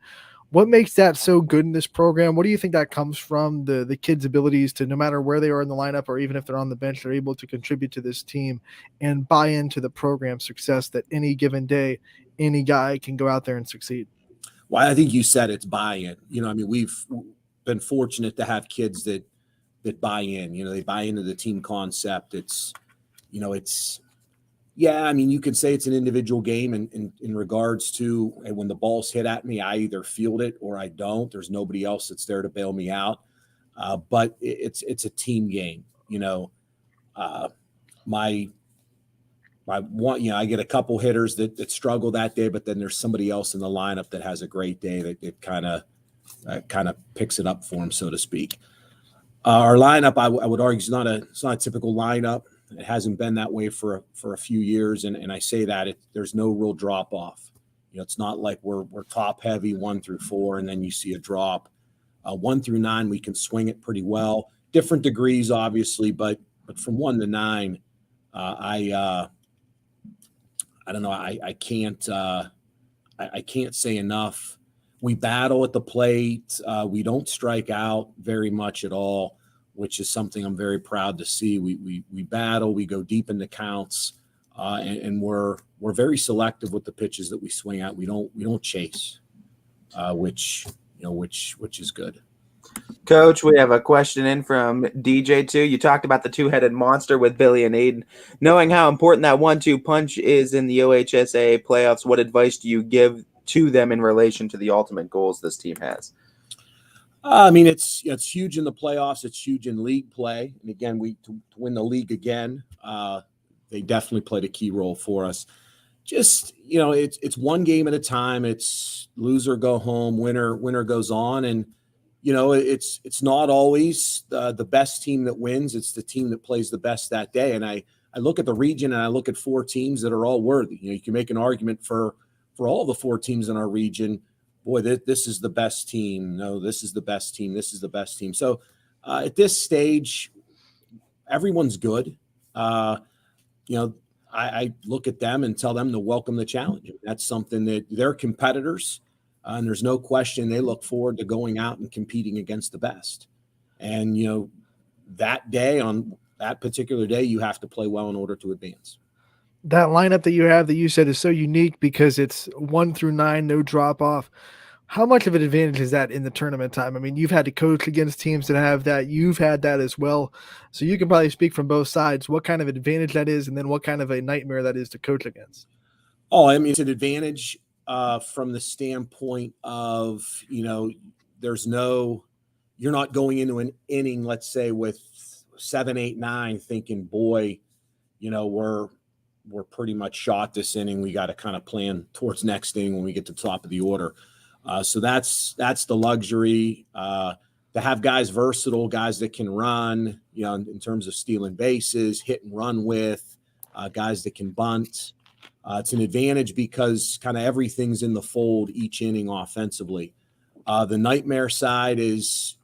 What makes that so good in this program? What do you think that comes from, the kids' abilities to, no matter where they are in the lineup or even if they're on the bench, they're able to contribute to this team and buy into the program's success, that any given day, any guy can go out there and succeed? Well, I think you said it's buy-in. I mean, we've been fortunate to have kids that buy in. They buy into the team concept. It's yeah. I mean, you could say it's an individual game in regards to when the ball's hit at me, I either field it or I don't. There's nobody else that's there to bail me out. But it's a team game. My one, I get a couple hitters that struggle that day, but then there's somebody else in the lineup that has a great day that kind of picks it up for him, so to speak. Our lineup, I would argue, is not a typical lineup. It hasn't been that way for a few years, and I say that there's no real drop off. It's not like we're top heavy 1 through 4, and then you see a drop. 1 through 9, we can swing it pretty well. Different degrees, obviously, but from 1 to 9, I don't know. I can't say enough. We battle at the plate. We don't strike out very much at all, which is something I'm very proud to see. We battle. We go deep into counts, and we're very selective with the pitches that we swing at. We don't chase, which is good. Coach, we have a question in from DJ2. You talked about the two-headed monster with Billy and Aiden. Knowing how important that 1-2 punch is in the OHSAA playoffs, what advice do you give to them in relation to the ultimate goals this team has? I mean, it's huge in the playoffs. It's huge in league play. And again, to win the league again, they definitely played a key role for us. Just, it's one game at a time. It's loser go home, winner goes on. And it's not always the best team that wins. It's the team that plays the best that day. And I look at the region and I look at 4 teams that are all worthy. You can make an argument for all the 4 teams in our region. Boy, this is the best team. No, this is the best team. This is the best team. So at this stage, everyone's good. I look at them and tell them to welcome the challenge. That's something that they're competitors. And there's no question they look forward to going out and competing against the best. And, that day, on that particular day, you have to play well in order to advance. That lineup that you have that you said is so unique because it's 1 through 9, no drop off. How much of an advantage is that in the tournament time? I mean, you've had to coach against teams that have that. You've had that as well. So you can probably speak from both sides, what kind of advantage that is, and then what kind of a nightmare that is to coach against. Oh, I mean, it's an advantage from the standpoint of, you're not going into an inning, let's say with 7, 8, 9 thinking, boy, we're pretty much shot this inning. We got to kind of plan towards next inning when we get to the top of the order. So that's the luxury to have guys versatile, guys that can run, in terms of stealing bases, hit and run with, guys that can bunt. It's an advantage because kind of everything's in the fold each inning offensively. The nightmare side is,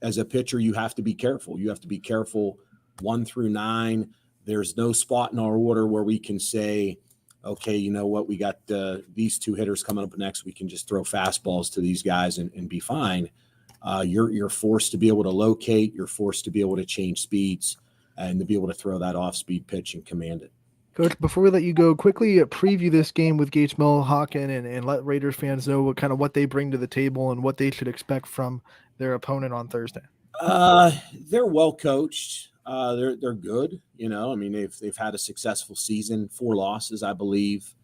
as a pitcher, you have to be careful. You have to be careful 1 through 9. There's no spot in our order where we can say, okay, you know what, we got these 2 hitters coming up next. We can just throw fastballs to these guys and be fine. You're forced to be able to locate. You're forced to be able to change speeds and to be able to throw that off-speed pitch and command it. Coach, before we let you go, quickly preview this game with Gates Milwaukee and let Raiders fans know what they bring to the table and what they should expect from their opponent on Thursday. They're well coached. They're good. I mean, they've had a successful season, 4 losses, I believe,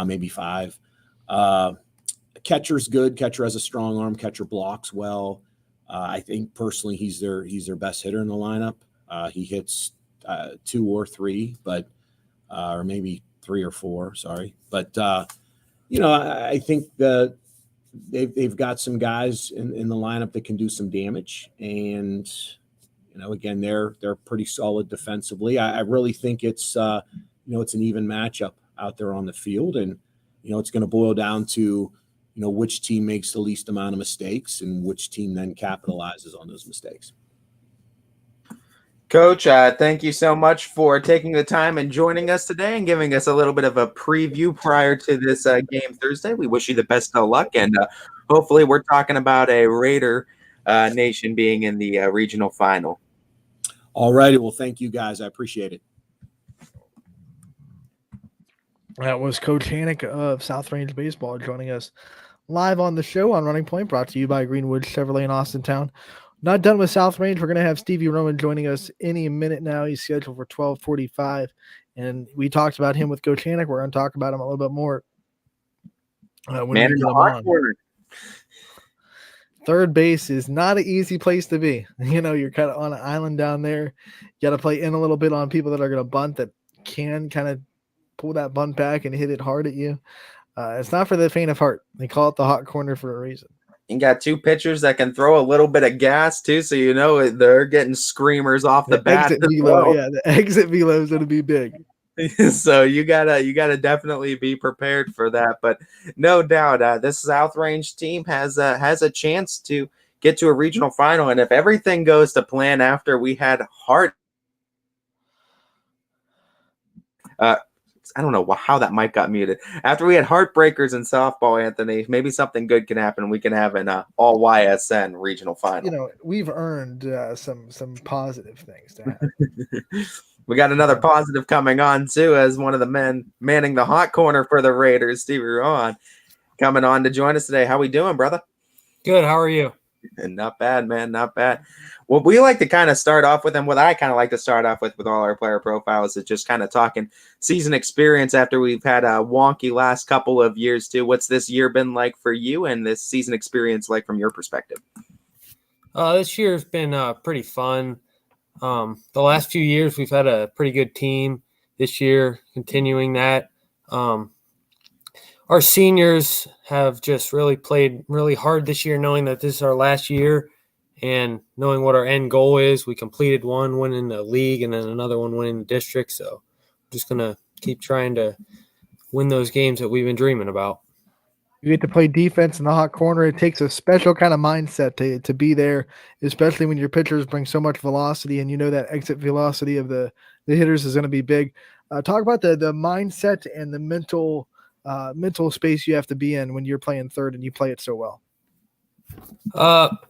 maybe 5. Catcher's good. Catcher has a strong arm. Catcher blocks well. I think personally he's their best hitter in the lineup. He hits 2 or 3, but or maybe 3 or 4. Sorry, but I think that they've got some guys in the lineup that can do some damage, and again they're pretty solid defensively. I really think it's it's an even matchup out there on the field, and it's going to boil down to which team makes the least amount of mistakes and which team then capitalizes on those mistakes. Coach, thank you so much for taking the time and joining us today and giving us a little bit of a preview prior to this game Thursday. We wish you the best of luck, and hopefully we're talking about a Raider Nation being in the regional final. All righty. Well, thank you guys. I appreciate it. That was Coach Hannick of South Range Baseball joining us live on the show on Running Point, brought to you by Greenwood Chevrolet in Austintown. Not done with South Range. We're going to have Stevie Roman joining us any minute now. He's scheduled for 12:45, and we talked about him with Coach Hannick. We're going to talk about him a little bit more when Man we in get the him hot on. corner. Third base is not an easy place to be. You're kind of on an island down there. You got to play in a little bit on people that are going to bunt, that can kind of pull that bunt back and hit it hard at you. It's not for the faint of heart. They call it the hot corner for a reason. You got two pitchers that can throw a little bit of gas too, so they're getting screamers off the bat. Exit velo, the exit velo is going to be big. So you gotta definitely be prepared for that. But no doubt, this South Range team has a chance to get to a regional final, and if everything goes to plan after we had I don't know how that mic got muted. After we had heartbreakers in softball, Anthony, maybe something good can happen. We can have an all YSN regional final. We've earned some positive things to happen. We got another positive coming on too, as one of the men manning the hot corner for the Raiders, Stevie Rowan, coming on to join us today. How we doing, brother? Good. How are you? Not bad, man. Not bad. What we like to kind of start off with, and what I kind of like to start off with all our player profiles, is just kind of talking season experience after we've had a wonky last couple of years too. What's this year been like for you, and this season experience like from your perspective? This year's been pretty fun. The last few years we've had a pretty good team. This year, continuing that. Our seniors have just really played really hard this year, knowing that this is our last year and knowing what our end goal is. We completed one winning the league and then another one winning the district. So I'm just going to keep trying to win those games that we've been dreaming about. You get to play defense in the hot corner. It takes a special kind of mindset to be there, especially when your pitchers bring so much velocity, and that exit velocity of the hitters is going to be big. Talk about the mindset and the mental space you have to be in when you're playing third and you play it so well.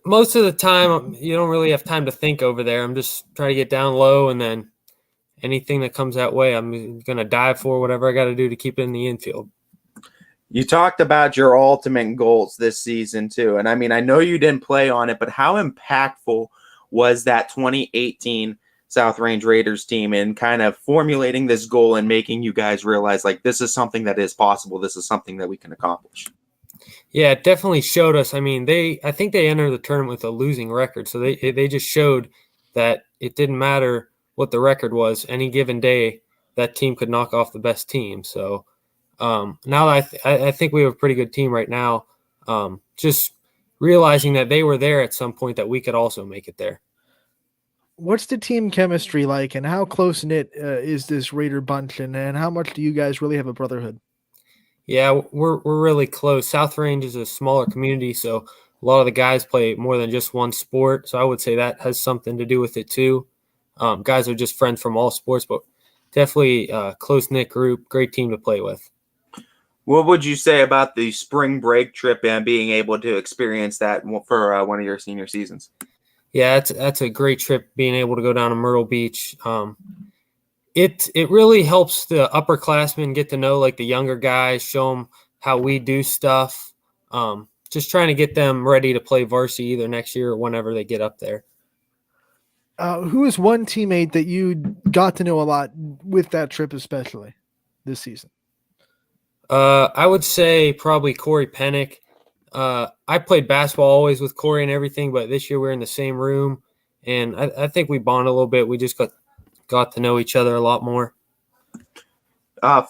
Most of the time, you don't really have time to think over there. I'm just trying to get down low, and then anything that comes that way, I'm going to dive for whatever I got to do to keep it in the infield. You talked about your ultimate goals this season too. And I mean, I know you didn't play on it, but how impactful was that 2018 South Range Raiders team in kind of formulating this goal and making you guys realize like this is something that is possible. This is something that we can accomplish. Yeah, it definitely showed us. I mean, I think they entered the tournament with a losing record. So they just showed that it didn't matter what the record was. Any given day, that team could knock off the best team. So now that I think we have a pretty good team right now, just realizing that they were there at some point that we could also make it there. What's the team chemistry like, and how close-knit is this Raider bunch, and how much do you guys really have a brotherhood? Yeah, we're really close. South Range is a smaller community, so a lot of the guys play more than just one sport. So I would say that has something to do with it too. Guys are just friends from all sports, but definitely a close-knit group, great team to play with. What would you say about the spring break trip and being able to experience that for one of your senior seasons? Yeah, that's a great trip, being able to go down to Myrtle Beach. It really helps the upperclassmen get to know like the younger guys, show them how we do stuff. Just trying to get them ready to play varsity either next year or whenever they get up there. Who is one teammate that you got to know a lot with that trip, especially this season? I would say probably Corey Pennick. I played basketball always with Corey and everything, but this year we're in the same room, and I think we bonded a little bit. We just got to know each other a lot more.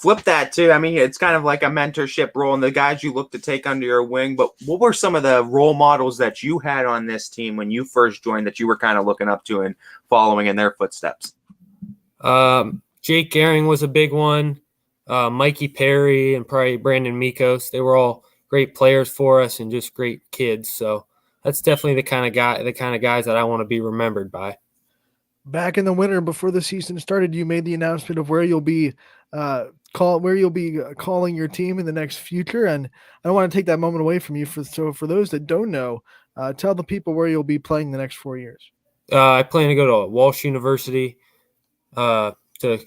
Flip that too. I mean, it's kind of like a mentorship role, and the guys you look to take under your wing. But what were some of the role models that you had on this team when you first joined that you were kind of looking up to and following in their footsteps? Jake Gehring was a big one. Mikey Perry and probably Brandon Mikos. They were all great players for us and just great kids. So that's definitely the kind of guys that I want to be remembered by. Back in the winter, before the season started, you made the announcement of where you'll be calling your team in the next future, and I don't want to take that moment away from you. So for those that don't know, tell the people where you'll be playing the next 4 years. I plan to go to Walsh University to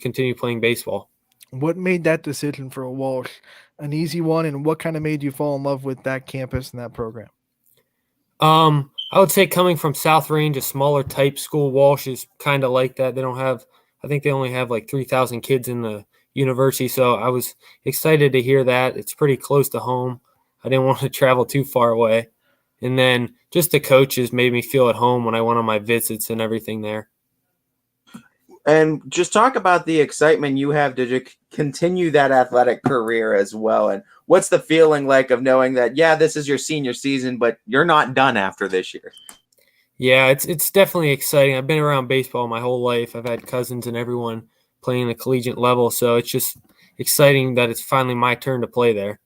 continue playing baseball. What made that decision for Walsh an easy one, and what kind of made you fall in love with that campus and that program? I would say coming from South Range, a smaller type school, Walsh is kind of like that. They don't have, I think they only have like 3,000 kids in the university. So I was excited to hear that. It's pretty close to home. I didn't want to travel too far away. And then just the coaches made me feel at home when I went on my visits and everything there. And just talk about the excitement you have to continue that athletic career as well. And what's the feeling like of knowing that, yeah, this is your senior season, but you're not done after this year? Yeah, it's definitely exciting. I've been around baseball my whole life. I've had cousins and everyone playing the collegiate level. So it's just exciting that it's finally my turn to play there.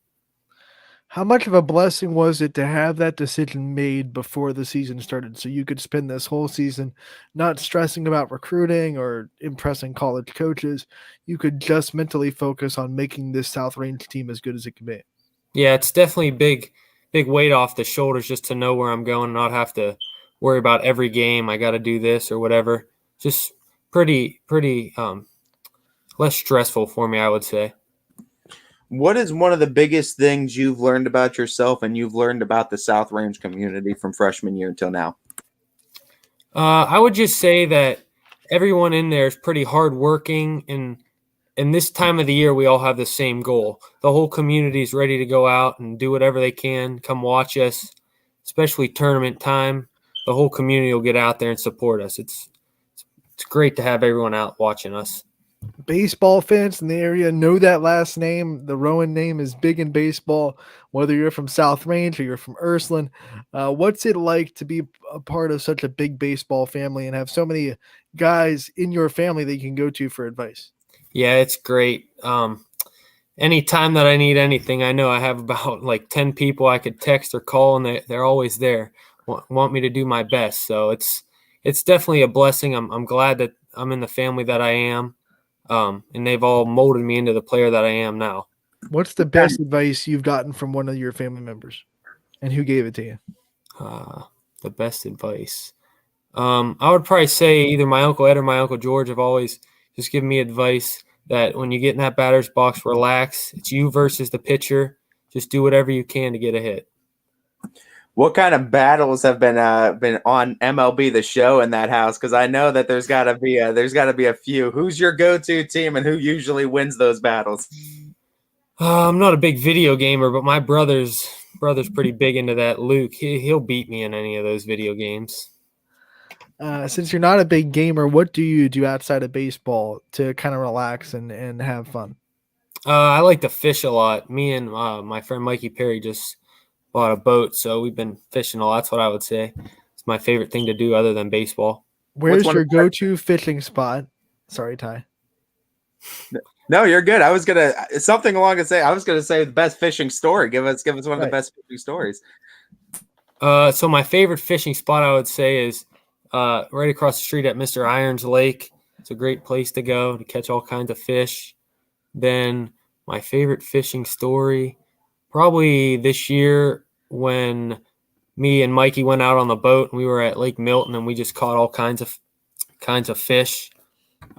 How much of a blessing was it to have that decision made before the season started so you could spend this whole season not stressing about recruiting or impressing college coaches? You could just mentally focus on making this South Range team as good as it can be. Yeah, it's definitely big weight off the shoulders just to know where I'm going and not have to worry about every game. I got to do this or whatever. Just pretty less stressful for me, I would say. What is one of the biggest things you've learned about yourself and you've learned about the South Range community from freshman year until now? I would just say that everyone in there is pretty hardworking, and in this time of the year, we all have the same goal. The whole community is ready to go out and do whatever they can. Come watch us, especially tournament time. The whole community will get out there and support us. It's great to have everyone out watching us. Baseball fans in the area know that last name. The Rowan name is big in baseball, whether you're from South Range or you're from Ursuline. What's it like to be a part of such a big baseball family and have so many guys in your family that you can go to for advice? Yeah, it's great. Anytime that I need anything, I know I have about like 10 people I could text or call, and they're always there, want me to do my best. So it's definitely a blessing. I'm glad that I'm in the family that I am. And they've all molded me into the player that I am now. What's the best advice you've gotten from one of your family members, and who gave it to you? The best advice. I would probably say either my Uncle Ed or my Uncle George have always just given me advice that when you get in that batter's box, relax. It's you versus the pitcher. Just do whatever you can to get a hit. What kind of battles have been on MLB The Show in that house? Because I know that there's got to be a few. Who's your go-to team, and who usually wins those battles? I'm not a big video gamer, but my brother's pretty big into that. Luke, he'll beat me in any of those video games. Since you're not a big gamer, what do you do outside of baseball to kind of relax and have fun? I like to fish a lot. Me and my friend Mikey Perry just bought a boat, so we've been fishing a lot. That's what I would say. It's my favorite thing to do other than baseball. Where's your go-to fishing spot? Sorry, Ty. No, you're good. I was gonna something along the say. I was gonna say the best fishing story. Give us one of the best fishing stories. So my favorite fishing spot I would say is right across the street at Mr. Irons Lake. It's a great place to go to catch all kinds of fish. Then my favorite fishing story, probably this year when me and Mikey went out on the boat and we were at Lake Milton and we just caught all kinds of fish.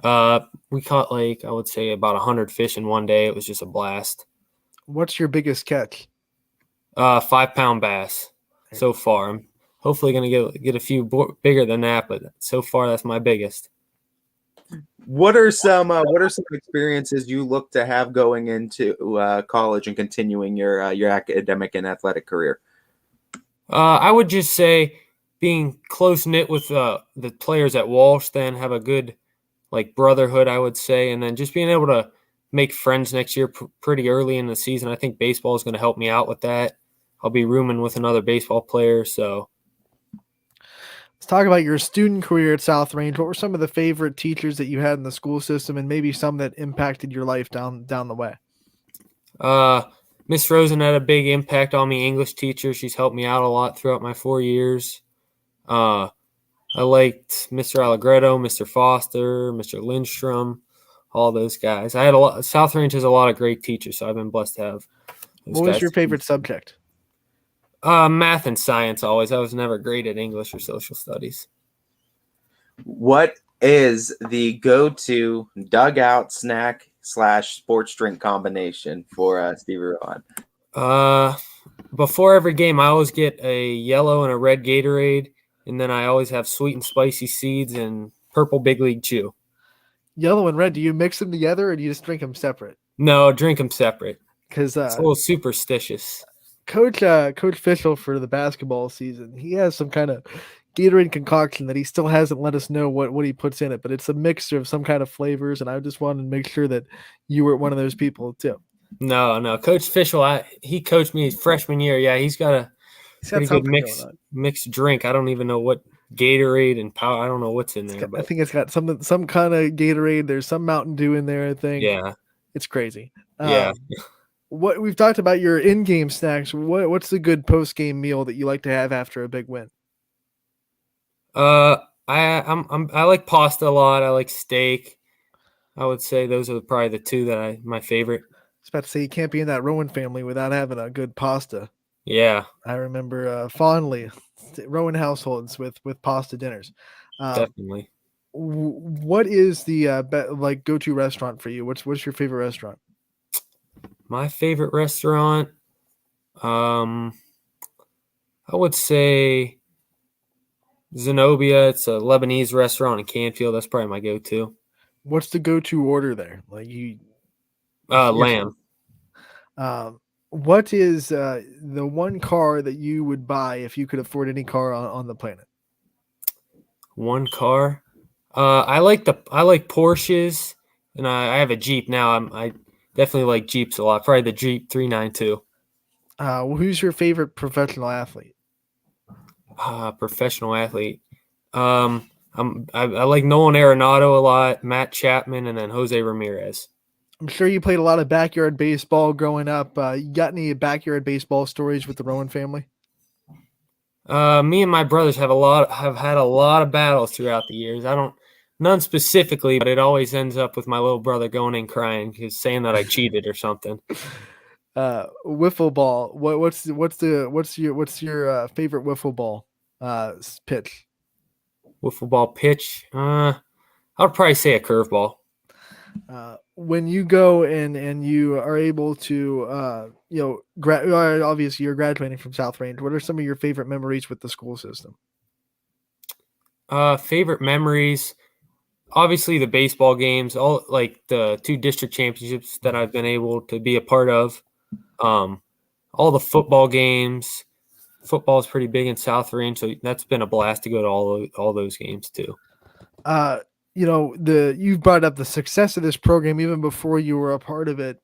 We caught I would say about 100 fish in one day. It was just a blast. What's your biggest catch? 5-pound bass so far. I'm hopefully going to get a few bigger than that, but so far that's my biggest. What are some experiences you look to have going into college and continuing your academic and athletic career? I would just say being close knit with the players at Walsh, then have a good brotherhood, I would say, and then just being able to make friends next year pretty early in the season. I think baseball is going to help me out with that. I'll be rooming with another baseball player, so. Let's talk about your student career at South Range. What were some of the favorite teachers that you had in the school system, and maybe some that impacted your life down the way? Miss Rosen had a big impact on me, English teacher. She's helped me out a lot throughout my 4 years. I liked Mr. Allegretto, Mr. Foster, Mr. Lindstrom, all those guys. I had a lot. South Range has a lot of great teachers, so I've been blessed to have those What was guys. your favorite subject? Math and science always. I was never great at English or social studies. What is the go-to dugout snack /sports drink combination for Stevie Rowan? Before every game, I always get a yellow and a red Gatorade, and then I always have sweet and spicy seeds and purple Big League Chew. Yellow and red, do you mix them together or do you just drink them separate? No, drink them separate. Because it's a little superstitious. Coach Fischel for the basketball season, he has some kind of Gatorade concoction that he still hasn't let us know what he puts in it, but it's a mixture of some kind of flavors, and I just wanted to make sure that you were one of those people too. No. Coach Fischel, he coached me his freshman year. Yeah, he's got a pretty good mixed drink. I don't even know what Gatorade and power. I don't know what's in there. I think it's got some kind of Gatorade. There's some Mountain Dew in there, I think. Yeah. It's crazy. Yeah. What we've talked about your in-game snacks. What's the good post-game meal that you like to have after a big win? I like pasta a lot. I like steak. I would say those are probably the two that my favorite. I was about to say you can't be in that Rowan family without having a good pasta. Yeah, I remember fondly Rowan households with pasta dinners. Definitely. What is the go-to restaurant for you? What's your favorite restaurant? My favorite restaurant, I would say Zenobia. It's a Lebanese restaurant in Canfield. That's probably my go-to. What's the go-to order there? Lamb. What is the one car that you would buy if you could afford any car on the planet? One car. I like Porsches, and I have a Jeep now. I definitely like Jeeps a lot. Probably the Jeep 392. Who's your favorite professional athlete? Professional athlete. I like Nolan Arenado a lot, Matt Chapman, and then Jose Ramirez. I'm sure you played a lot of backyard baseball growing up. You got any backyard baseball stories with the Rowan family? Me and my brothers have had a lot of battles throughout the years. None specifically, but it always ends up with my little brother going in crying, he's saying that I cheated or something. Wiffle ball. What's your favorite wiffle ball pitch? Wiffle ball pitch. I would probably say a curveball. When you go and you are able to, obviously you're graduating from South Range. What are some of your favorite memories with the school system? Favorite memories, obviously the baseball games, all like the 2 district championships that I've been able to be a part of. All the football games. Football is pretty big in South Range, so that's been a blast to go to all those games too. You've brought up the success of this program even before you were a part of it.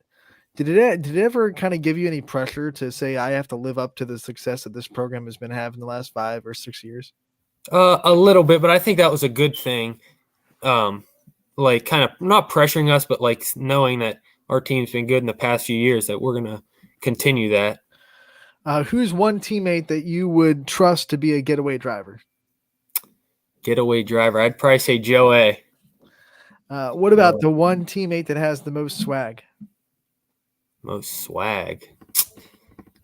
Did it ever kind of give you any pressure to say, I have to live up to the success that this program has been having the last 5 or 6 years? A little bit, but I think that was a good thing. Like kind of not pressuring us, but like knowing that our team's been good in the past few years, that we're going to continue that. Who's one teammate that you would trust to be a getaway driver? Getaway driver. I'd probably say Joe A. What about the one teammate that has the most swag? Most swag.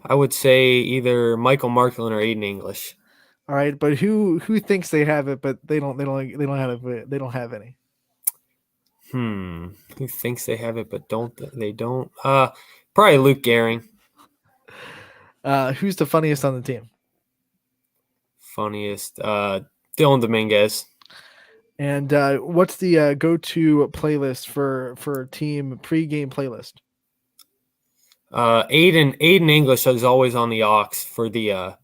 I would say either Michael Marklin or Aiden English. All right, but who thinks they have it, but they don't have any? Who thinks they have it, but they don't? Probably Luke Gehring. Who's the funniest on the team? Funniest, Dylan Dominguez. And what's the go-to playlist for team pregame playlist? Aiden English is always on the aux for the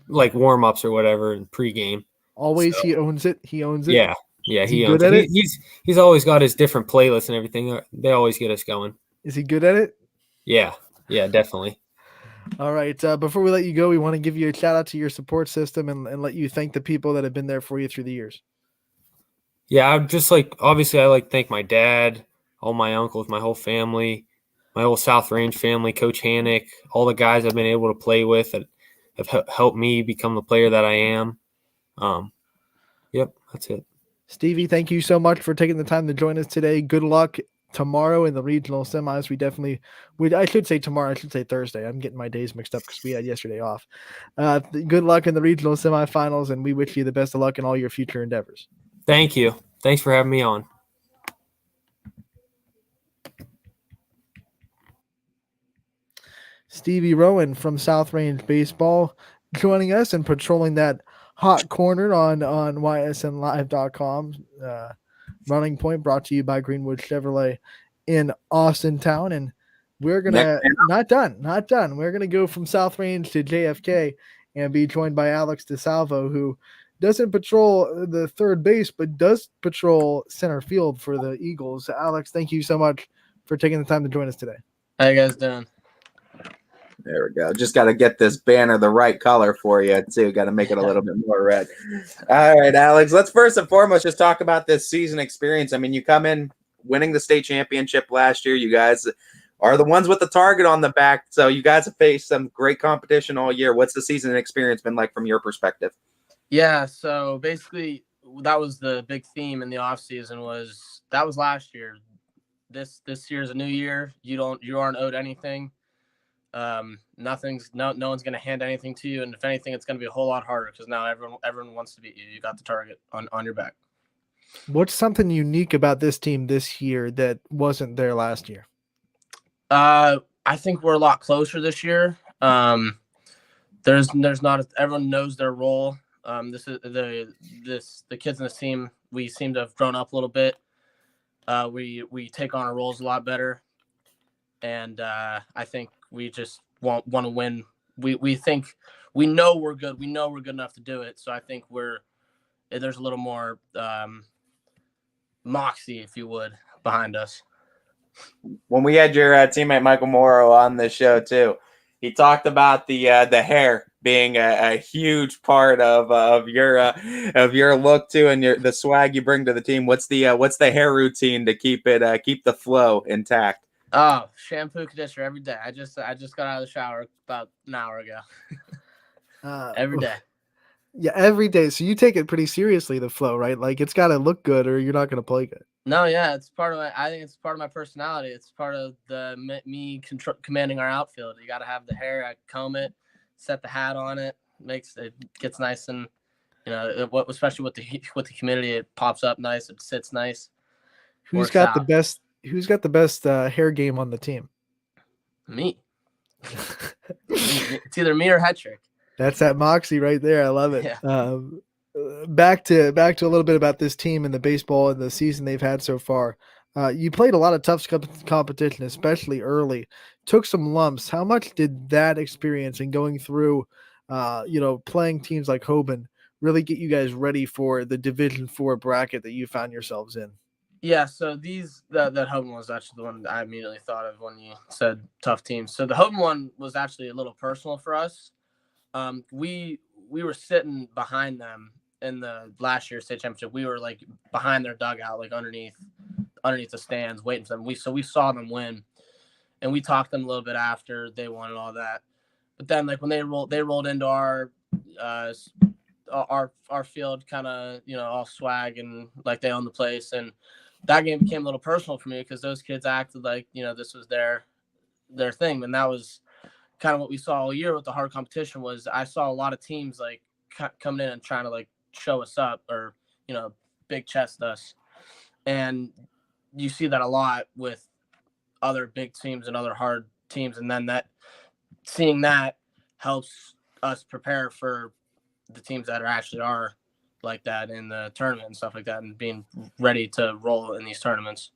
like warm-ups or whatever in pregame. Always, so. He owns it. He owns it. Yeah, he owns it. He's always got his different playlists and everything. They always get us going. Is he good at it? Yeah, definitely. All right. Before we let you go, we want to give you a shout out to your support system and let you thank the people that have been there for you through the years. Yeah, I'm just obviously I like to thank my dad, all my uncles, my whole family, my whole South Range family, Coach Hannick, all the guys I've been able to play with that have helped me become the player that I am. Yep, that's it. Stevie, thank you so much for taking the time to join us today. Good luck tomorrow in the regional semis. I should say tomorrow. I should say Thursday. I'm getting my days mixed up because we had yesterday off. Good luck in the regional semifinals, and we wish you the best of luck in all your future endeavors. Thank you. Thanks for having me on. Stevie Rowan from South Range Baseball joining us and patrolling that hot corner on ysnlive.com. Running Point brought to you by Greenwood Chevrolet in Austin Town. And we're going to, not done. We're going to go from South Range to JFK and be joined by Alex DeSalvo, who doesn't patrol the third base, but does patrol center field for the Eagles. Alex, thank you so much for taking the time to join us today. How you guys doing? There we go. Just got to get this banner the right color for you, too. Got to make it a little bit more red. All right, Alex, let's first and foremost just talk about this season experience. I mean, you come in winning the state championship last year. You guys are the ones with the target on the back. So you guys have faced some great competition all year. What's the season experience been like from your perspective? Yeah, so basically that was the big theme in the offseason was that was last year. This year's a new year. You aren't owed anything. No one's going to hand anything to you, and if anything, it's going to be a whole lot harder because now everyone wants to beat you. You got the target on your back. What's something unique about this team this year that wasn't there last year? I think we're a lot closer this year. There's not everyone knows their role. This is the kids in this team. We seem to have grown up a little bit. We take on our roles a lot better, and I think we just want to win. We think we know we're good. We know we're good enough to do it. So I think there's a little more moxie, if you would, behind us. When we had your teammate Michael Morrow on the show too, he talked about the hair being a huge part of your look too, and the swag you bring to the team. What's the hair routine to keep the flow intact? Oh, shampoo, conditioner every day. I just got out of the shower about an hour ago. Every day. Yeah, every day. So you take it pretty seriously, the flow, right? Like it's got to look good, or you're not going to play good. No, yeah, it's part of I think it's part of my personality. It's part of me commanding our outfield. You got to have the hair. I comb it, set the hat on it, gets nice, and especially with the humidity, it pops up nice. It sits nice. Who's got the best hair game on the team? Me. It's either me or Hetrick. That's that moxie right there. I love it. Yeah. Back to a little bit about this team and the baseball and the season they've had so far. You played a lot of tough competition, especially early. Took some lumps. How much did that experience and going through, playing teams like Hoban really get you guys ready for the Division IV bracket that you found yourselves in? Yeah, so that Hoban was actually the one that I immediately thought of when you said tough teams. So the Hoban one was actually a little personal for us. We were sitting behind them in the last year's state championship. We were like behind their dugout, like underneath the stands, waiting for them. We saw them win, and we talked to them a little bit after they won and all that. But then, like when they rolled into our field, kind of all swag and like they own the place, and that game became a little personal for me because those kids acted like this was their thing, and that was kind of what we saw all year with the hard competition. Was I saw a lot of teams like coming in and trying to like show us up or big chest us, and you see that a lot with other big teams and other hard teams, and then seeing that helps us prepare for the teams that are like that in the tournament and stuff like that, and being ready to roll in these tournaments.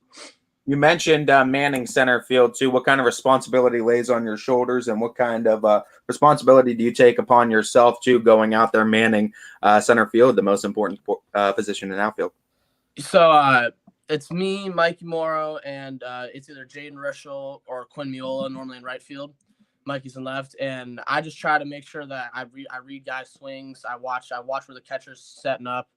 You mentioned manning center field too. What kind of responsibility lays on your shoulders, and what kind of responsibility do you take upon yourself too, going out there manning center field, the most important position in outfield? So it's me, Mikey Morrow, and it's either Jaden Rischel or Quinn Miola, normally in right field. Mikey's in left, and I just try to make sure that I read guys' swings. I watch where the catcher's setting up,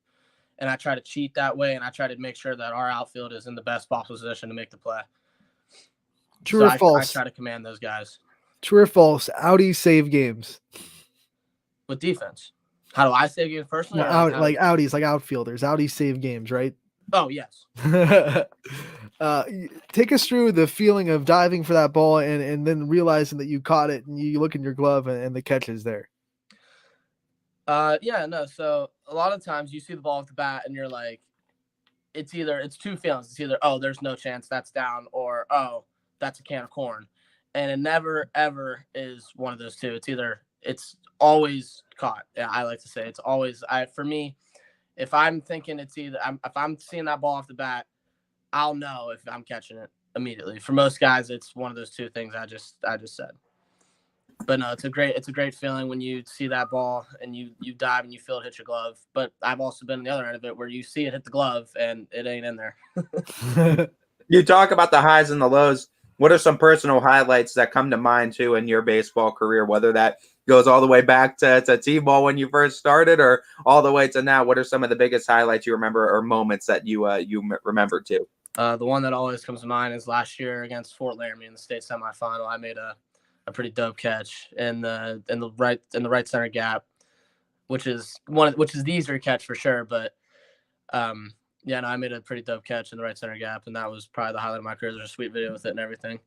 and I try to cheat that way, and I try to make sure that our outfield is in the best possible position to make the play. True or false? I try to command those guys. True or false? Audi save games with defense. How do I save games personally? No, Audis, like outfielders. Audi save games, right? Oh, yes. Take us through the feeling of diving for that ball and then realizing that you caught it, and you look in your glove and the catch is there. So a lot of times you see the ball off the bat and you're like, it's two feelings. It's either, oh, there's no chance, that's down, or oh, that's a can of corn. and it never ever is one of those two. It's always caught. Yeah, I like to say it's always. For me, if I'm thinking if I'm seeing that ball off the bat, I'll know if I'm catching it immediately. For most guys, it's one of those two things I just said. But no, it's a great feeling when you see that ball and you dive and you feel it hit your glove. But I've also been on the other end of it where you see it hit the glove and it ain't in there. You talk about the highs and the lows. What are some personal highlights that come to mind too in your baseball career? Whether that goes all the way back to T-ball when you first started, or all the way to now. What are some of the biggest highlights you remember, or moments that you remember too? The one that always comes to mind is last year against Fort Laramie in the state semifinal. I made a pretty dope catch in the right center gap, which is the easier catch for sure. But yeah, no, I made a pretty dope catch in the right center gap, and that was probably the highlight of my career. There's a sweet video with it and everything.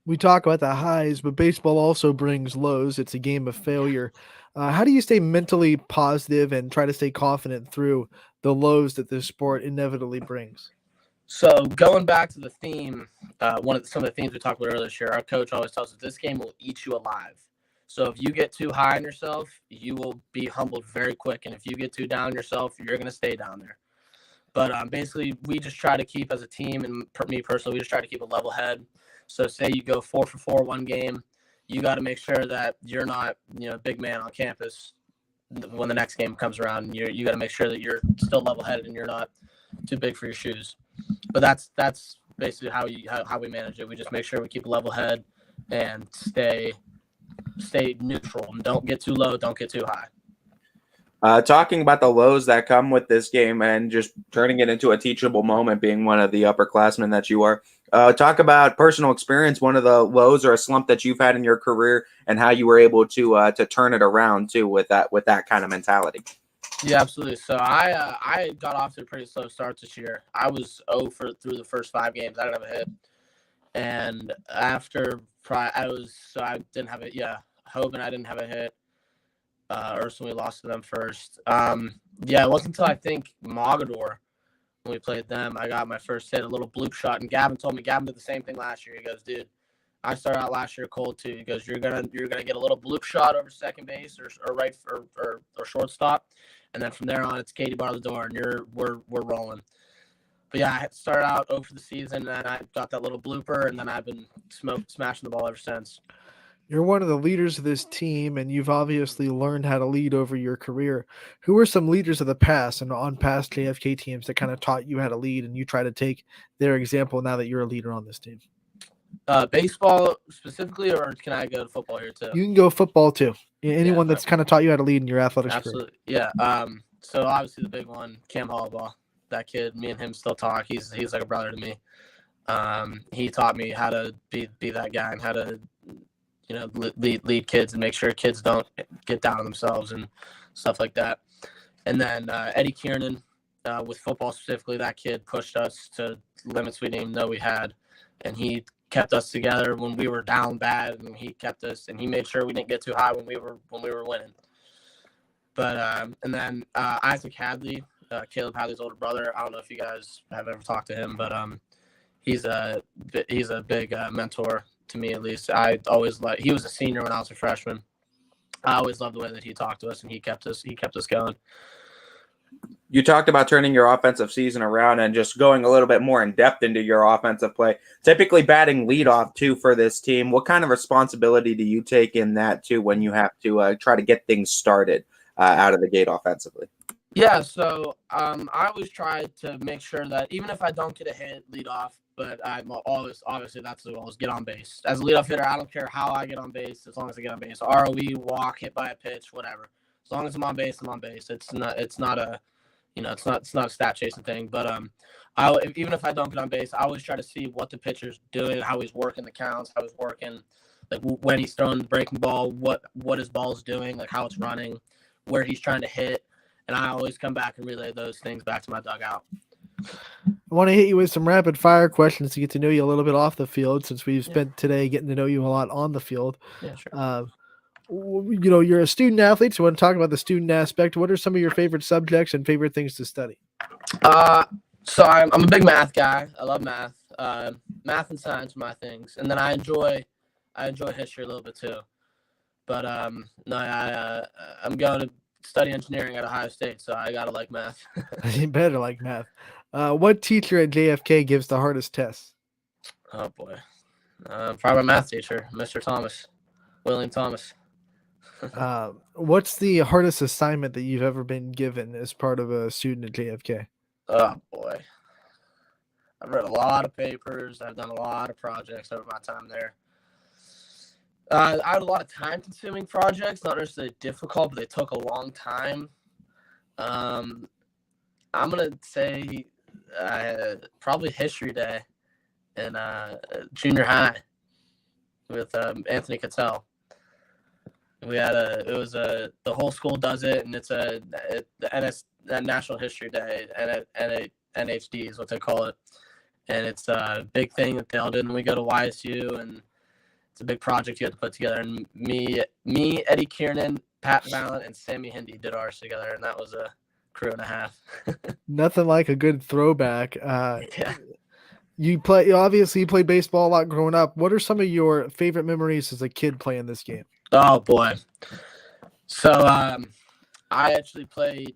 We talk about the highs, but baseball also brings lows. It's a game of failure. How do you stay mentally positive and try to stay confident through the lows that this sport inevitably brings? So going back to the theme, some of the themes we talked about earlier this year, our coach always tells us this game will eat you alive. So if you get too high on yourself, you will be humbled very quick. And if you get too down on yourself, you're going to stay down there. But basically, we just try to keep as a team, and me personally, we just try to keep a level head. So say you go 4 for 4 one game, you got to make sure that you're not, big man on campus when the next game comes around. You got to make sure that you're still level headed and you're not too big for your shoes. But that's basically how we manage it. We just make sure we keep a level head and stay neutral. And don't get too low, don't get too high. Talking about the lows that come with this game and just turning it into a teachable moment, being one of the upperclassmen that you are. Talk about personal experience, one of the lows or a slump that you've had in your career, and how you were able to turn it around too with that kind of mentality. Yeah, absolutely. So I got off to a pretty slow start this year. I was 0 through the first 5 games. I didn't have a hit, and after I didn't have it. Yeah, Hoban, I didn't have a hit. Urson, we lost to them first. It wasn't until I think Mogador, when we played them, I got my first hit, a little bloop shot. And Gavin told me, Gavin did the same thing last year. He goes, dude, I started out last year cold too. He goes, you're gonna get a little bloop shot over second base or right or shortstop, and then from there on it's Katie bar the door, and we're rolling. But yeah, I started out 0 for the season, and I got that little blooper, and then I've been smashing the ball ever since. You're one of the leaders of this team, and you've obviously learned how to lead over your career. Who are some leaders of the past and on past JFK teams that kind of taught you how to lead, and you try to take their example now that you're a leader on this team? Baseball specifically, or can I go to football here too? You can go football too. Anyone that's kind of taught you how to lead in your athletics career. Yeah. So obviously the big one, Cam Hollabaugh. That kid, me and him still talk. He's like a brother to me. He taught me how to be that guy and how to lead kids and make sure kids don't get down on themselves and stuff like that. And then Eddie Kiernan, with football specifically, that kid pushed us to limits we didn't even know we had, and he kept us together when we were down bad, and he kept us, and he made sure we didn't get too high when we were winning. But and then Isaac Hadley, Caleb Hadley's older brother. I don't know if you guys have ever talked to him, but he's a big mentor to me, at least. He was a senior when I was a freshman. I always loved the way that he talked to us, and he kept us going. You talked about turning your offensive season around and just going a little bit more in depth into your offensive play. Typically batting leadoff too for this team. What kind of responsibility do you take in that too when you have to try to get things started out of the gate offensively? Yeah, so I always try to make sure that even if I don't get a hit leadoff, but I'm always, obviously that's the goal, is get on base. As a leadoff hitter, I don't care how I get on base, as long as I get on base. ROE, walk, hit by a pitch, whatever. As long as I'm on base, I'm on base. It's not a stat chasing thing. But even if I don't get on base, I always try to see what the pitcher's doing, how he's working the counts, how he's working, like when he's throwing the breaking ball, what his ball's doing, like how it's running, where he's trying to hit. And I always come back and relay those things back to my dugout. I want to hit you with some rapid fire questions to get to know you a little bit off the field, since we've spent today getting to know you a lot on the field. Yeah, sure. You're a student athlete, so I want to talk about the student aspect. What are some of your favorite subjects and favorite things to study? So I'm a big math guy. I love math. Math and science are my things, and then I enjoy history a little bit too. But no, I'm going to study engineering at Ohio State, so I gotta like math. You better like math. What teacher at JFK gives the hardest tests? Oh boy, probably my math teacher, Mr. Thomas, William Thomas. What's the hardest assignment that you've ever been given as part of a student at JFK? Oh boy, I've read a lot of papers. I've done a lot of projects over my time there. I had a lot of time-consuming projects, not necessarily difficult, but they took a long time. I'm gonna say probably History Day in junior high with Anthony Cattell. We had the whole school does it, and it's a National History Day, and NHD is what they call it, and it's a big thing that they all did. And we go to YSU, and it's a big project you have to put together. And me, Eddie Kiernan, Pat Ballant, and Sammy Hindi did ours together, and that was a crew and a half. Nothing like a good throwback. Yeah. You obviously played baseball a lot growing up. What are some of your favorite memories as a kid playing this game? Oh boy. So I actually played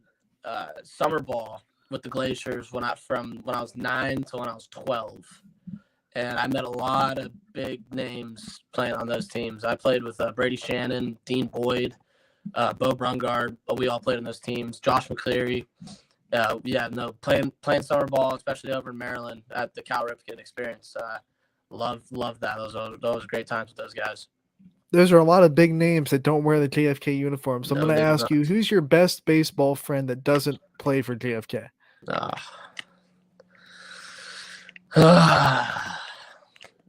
summer ball with the Glaciers when I was 9 to when I was 12. And I met a lot of big names playing on those teams. I played with Brady Shannon, Dean Boyd, Bo Brungard. We all played on those teams. Josh McCleary. Playing summer ball, especially over in Maryland at the Cal Ripken experience. Love that. Those were great times with those guys. Those are a lot of big names that don't wear the JFK uniform. So I'm No, going to they do ask not. you, who's your best baseball friend that doesn't play for JFK?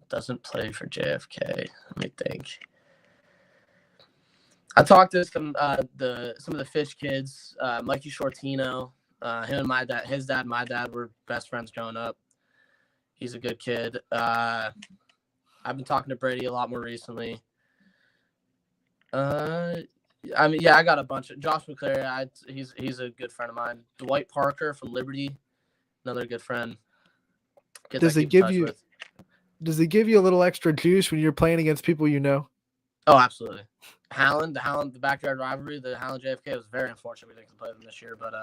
Doesn't play for JFK. Let me think. I talked to some of the Fish kids, Mikey Shortino. Him and my dad, his dad and my dad were best friends growing up. He's a good kid. I've been talking to Brady a lot more recently. I got a bunch of Josh McCleary. He's a good friend of mine. Dwight Parker from Liberty, another good friend. Does it give you a little extra juice when you're playing against people you know? Oh, absolutely. The backyard rivalry, the Howland JFK was very unfortunate we didn't play them this year, but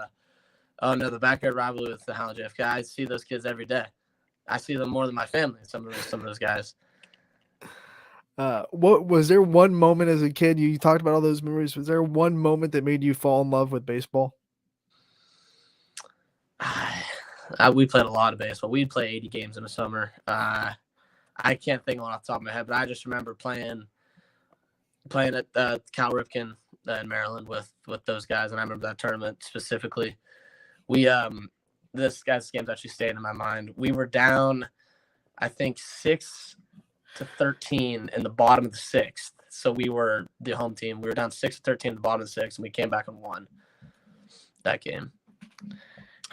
the backyard rivalry with the Howland JFK, I see those kids every day. I see them more than my family. Some of those guys. What was there one moment as a kid? You talked about all those memories. Was there one moment that made you fall in love with baseball? We played a lot of baseball. We'd play 80 games in the summer. I can't think of one off the top of my head, but I just remember playing at Cal Ripken in Maryland with those guys, and I remember that tournament specifically. This game's actually stayed in my mind. We were down, I think 6-13 in the bottom of the sixth. So we were the home team. We were down 6-13 in the bottom of the sixth, and we came back and won that game.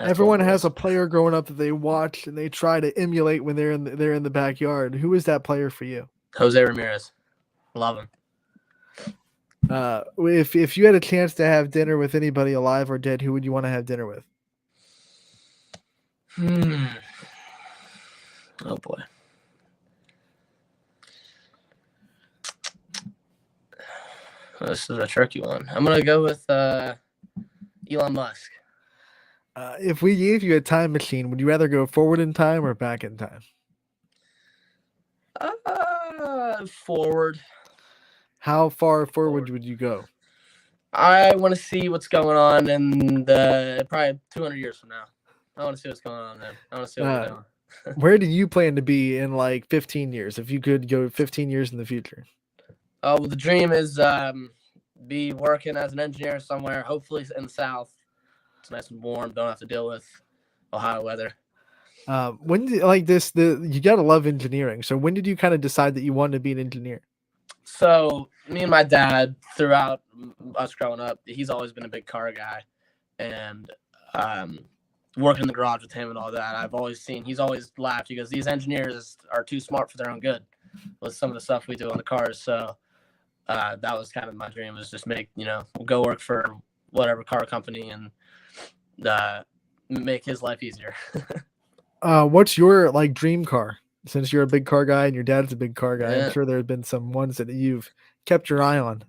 Everyone has a player growing up that they watch and they try to emulate when they're in the backyard. Who is that player for you? Jose Ramirez. Love him. If you had a chance to have dinner with anybody alive or dead, who would you want to have dinner with? Oh boy. This is a tricky one. I'm gonna go with Elon Musk. If we gave you a time machine, would you rather go forward in time or back in time? Forward. How far forward would you go? I want to see what's going on in probably 200 years from now. I want to see what's going on then. I want to see what we're doing. Where do you plan to be in like 15 years? If you could go 15 years in the future. Oh, well, the dream is be working as an engineer somewhere, hopefully in the South. It's nice and warm. Don't have to deal with Ohio weather. You gotta love engineering. So when did you kind of decide that you wanted to be an engineer? So me and my dad, throughout us growing up, he's always been a big car guy, and working in the garage with him and all that, I've always seen. He's always laughed. He goes, "These engineers are too smart for their own good," with some of the stuff we do on the cars. So that was kind of my dream, was just go work for whatever car company and make his life easier. What's your like dream car? Since you're a big car guy and your dad's a big car guy, Yeah. I'm sure there have been some ones that you've kept your eye on.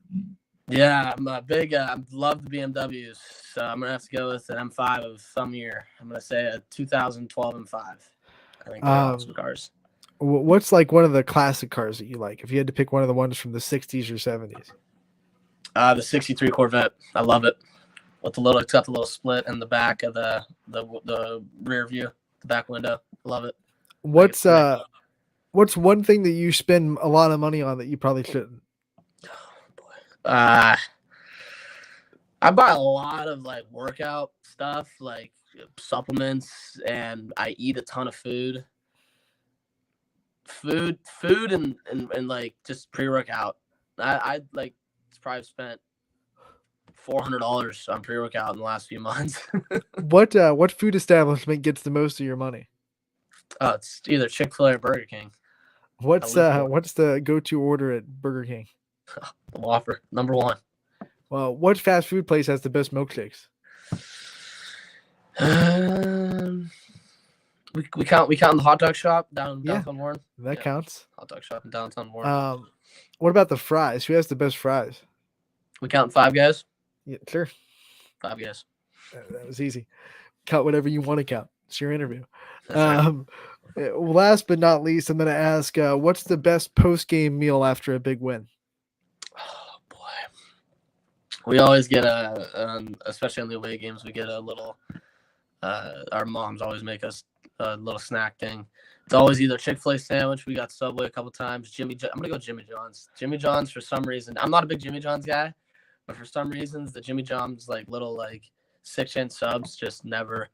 Yeah, I'm a big. I love the BMWs, so I'm gonna have to go with an M5 of some year. I'm gonna say a 2012 M5. I think they're awesome cars. What's like one of the classic cars that you like? If you had to pick one of the ones from the 60s or 70s. The 63 Corvette. I love it. With it's got the little split in the back of the rear view, the back window. Love it. What's one thing that you spend a lot of money on that you probably shouldn't? I buy a lot of like workout stuff, like supplements, and I eat a ton of food and like just pre-workout. I like probably spent $400 on pre-workout in the last few months. What food establishment gets the most of your money? It's either Chick-fil-A or Burger King. What's the go-to order at Burger King? The Whopper, number one. Well, what fast food place has the best milkshakes? We count the hot dog shop down in downtown Warren. That counts. Hot dog shop in downtown Warren. What about the fries? Who has the best fries? We count Five Guys. Yeah, sure. Five Guys. That was easy. Count whatever you want to count. It's your interview. Right. Last but not least, I'm going to ask, what's the best post-game meal after a big win? Oh boy, we always get especially in the away games, we get a little. Our moms always make us a little snack thing. It's always either Chick-fil-A sandwich. We got Subway a couple times. I'm gonna go Jimmy John's. Jimmy John's for some reason. I'm not a big Jimmy John's guy, but for some reasons the Jimmy John's like little like 6-inch subs just never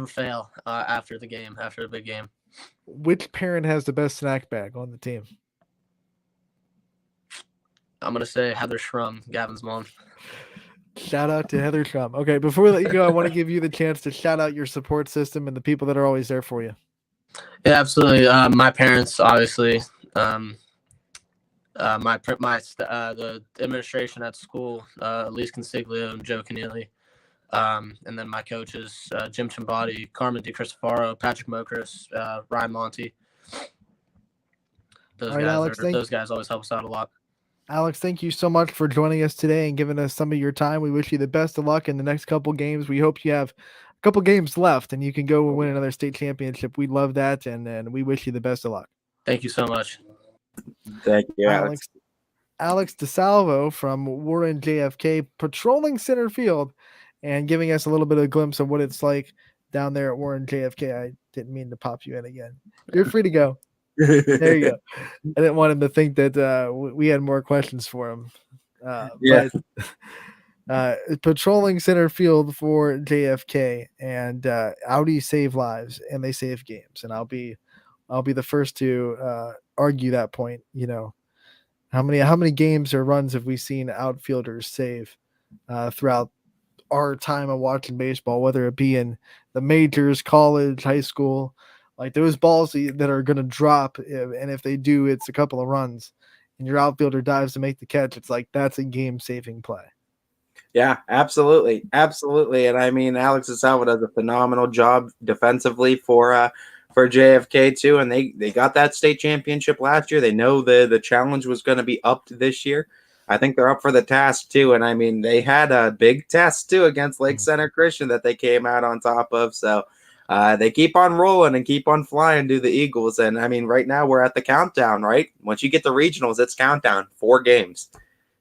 fail after the game, after a big game. Which parent has the best snack bag on the team? I'm gonna say Heather Shrum, Gavin's mom. Shout out to Heather Shrum. Okay, before we let you go, I want to give you the chance to shout out your support system and the people that are always there for you. Yeah, absolutely. My parents, obviously. The administration at school, Elise Consiglio and Joe Keneally. And then my coaches, Jim Chimbati, Carmen DiCristofaro, Patrick Mokris, Ryan Monty. Those guys always help us out a lot. Alex, thank you so much for joining us today and giving us some of your time. We wish you the best of luck in the next couple games. We hope you have a couple games left and you can go win another state championship. We love that, and we wish you the best of luck. Thank you so much. Thank you, Alex. Alex DeSalvo from Warren JFK, patrolling center field and giving us a little bit of a glimpse of what it's like down there at Warren JFK. I didn't mean to pop you in again. You're free to go. There you go. I didn't want him to think that we had more questions for him. Yeah. But patrolling center field for JFK, and Audi save lives and they save games. And I'll be the first to argue that point. You know, how many games or runs have we seen outfielders save throughout our time of watching baseball, whether it be in the majors, college, high school? Like those balls that are going to drop, and if they do, it's a couple of runs, and your outfielder dives to make the catch. It's like that's a game-saving play. Yeah, absolutely. And I mean, Alex DeSalvo does a phenomenal job defensively for JFK too, and they got that state championship last year. They know the challenge was going to be upped this year. I think they're up for the task too, and I mean, they had a big test too against Lake Center Christian that they came out on top of. So. They keep on rolling and keep on flying to the Eagles. And I mean, right now we're at the countdown, right? Once you get the regionals, it's countdown. 4 games.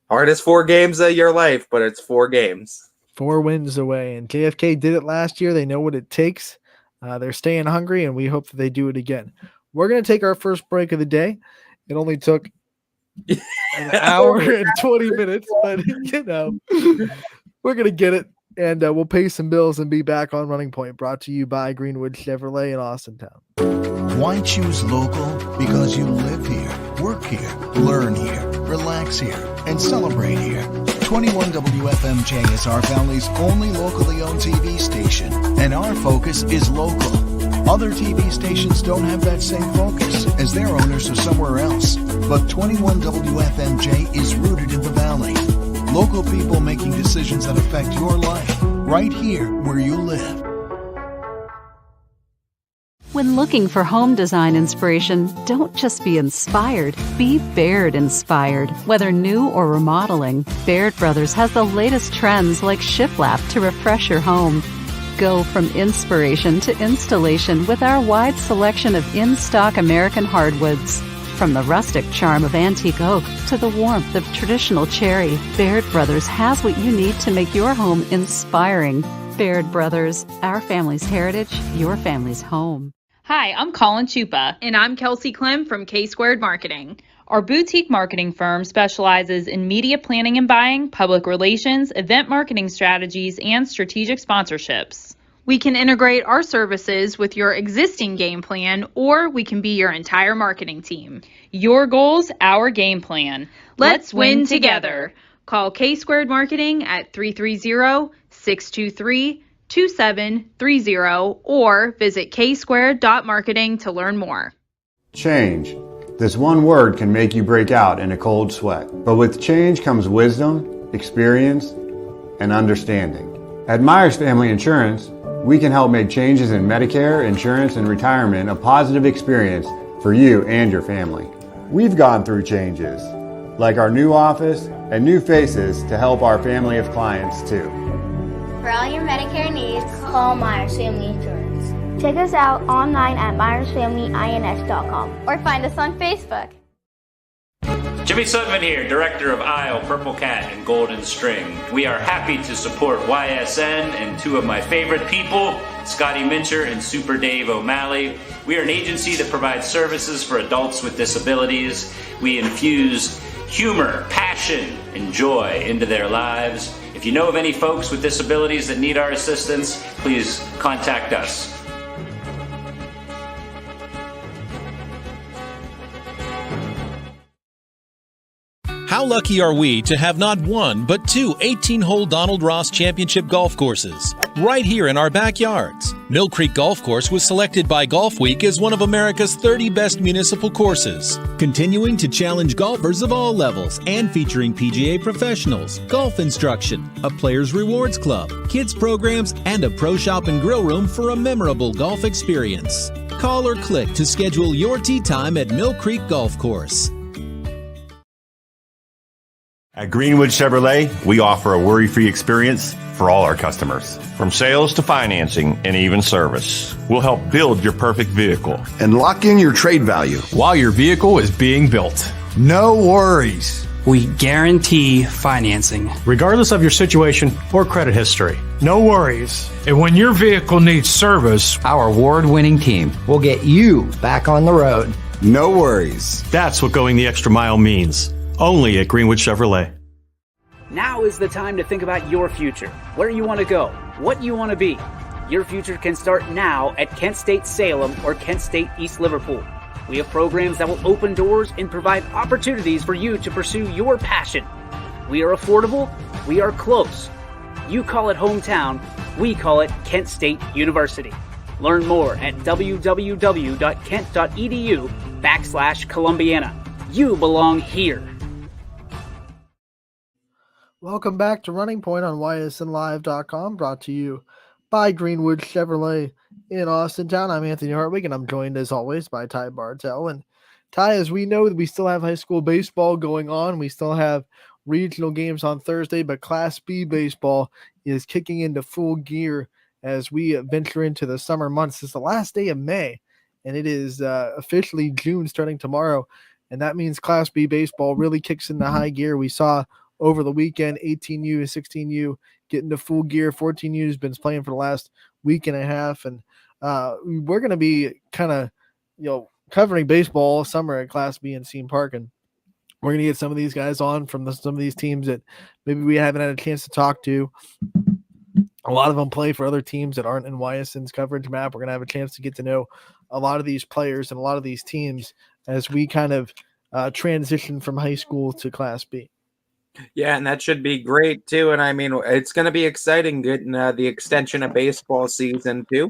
Hardest 4 games of your life, but it's 4 games. 4 wins away. And JFK did it last year. They know what it takes. They're staying hungry, and we hope that they do it again. We're going to take our first break of the day. It only took an hour and 20 minutes, but you know, we're going to get it. And we'll pay some bills and be back on Running Point, brought to you by Greenwood Chevrolet in Austintown. Why choose local? Because you live here, work here, learn here, relax here, and celebrate here. 21 WFMJ is our family's only locally owned TV station, and our focus is local. Other TV stations don't have that same focus, as their owners are somewhere else. But 21 WFMJ is rooted in the Valley. Local people making decisions that affect your life, right here where you live. When looking for home design inspiration, don't just be inspired, be Baird inspired. Whether new or remodeling, Baird Brothers has the latest trends like shiplap to refresh your home. Go from inspiration to installation with our wide selection of in-stock American hardwoods. From the rustic charm of antique oak to the warmth of traditional cherry, Baird Brothers has what you need to make your home inspiring. Baird Brothers, our family's heritage, your family's home. Hi, I'm Colin Chupa. And I'm Kelsey Clem from K-Squared Marketing. Our boutique marketing firm specializes in media planning and buying, public relations, event marketing strategies, and strategic sponsorships. We can integrate our services with your existing game plan, or we can be your entire marketing team. Your goals, our game plan. Let's win together. Call K-Squared Marketing at 330-623-2730 or visit ksquared.marketing to learn more. Change. This one word can make you break out in a cold sweat. But with change comes wisdom, experience, and understanding. At Myers Family Insurance, we can help make changes in Medicare, insurance, and retirement a positive experience for you and your family. We've gone through changes, like our new office and new faces to help our family of clients too. For all your Medicare needs, call Myers Family Insurance. Check us out online at myersfamilyins.com or find us on Facebook. Jimmy Sutton here, Director of Isle, Purple Cat, and Golden String. We are happy to support YSN and two of my favorite people, Scotty Mincher and Super Dave O'Malley. We are an agency that provides services for adults with disabilities. We infuse humor, passion, and joy into their lives. If you know of any folks with disabilities that need our assistance, please contact us. How lucky are we to have not one, but two 18-hole Donald Ross Championship golf courses right here in our backyards. Mill Creek Golf Course was selected by Golf Week as one of America's 30 best municipal courses, continuing to challenge golfers of all levels and featuring PGA professionals, golf instruction, a players rewards club, kids programs, and a pro shop and grill room for a memorable golf experience. Call or click to schedule your tee time at Mill Creek Golf Course. At Greenwood Chevrolet, we offer a worry-free experience for all our customers. From sales to financing and even service, we'll help build your perfect vehicle and lock in your trade value while your vehicle is being built. No worries. We guarantee financing, regardless of your situation or credit history. No worries. And when your vehicle needs service, our award-winning team will get you back on the road. No worries. That's what going the extra mile means. Only at Greenwood Chevrolet. Now is the time to think about your future, where you want to go, what you want to be. Your future can start now at Kent State Salem or Kent State East Liverpool. We have programs that will open doors and provide opportunities for you to pursue your passion. We are affordable, we are close. You call it hometown, we call it Kent State University. Learn more at www.kent.edu/Columbiana. You belong here. Welcome back to Running Point on ysnlive.com, brought to you by Greenwood Chevrolet in Austintown. I'm Anthony Hartwig, and I'm joined as always by Ty Bartell. And Ty, as we know, we still have high school baseball going on. We still have regional games on Thursday, but Class B baseball is kicking into full gear as we venture into the summer months. It's the last day of May, and it is officially June starting tomorrow. And that means Class B baseball really kicks into high gear. We saw over the weekend 18U, 16U get into full gear. 14U has been playing for the last week and a half. And we're going to be kind of, covering baseball all summer at Class B in Seam Park. And we're going to get some of these guys on from some of these teams that maybe we haven't had a chance to talk to. A lot of them play for other teams that aren't in YSN's coverage map. We're going to have a chance to get to know a lot of these players and a lot of these teams as we kind of transition from high school to Class B. Yeah, and that should be great too. And I mean, it's going to be exciting getting the extension of baseball season too,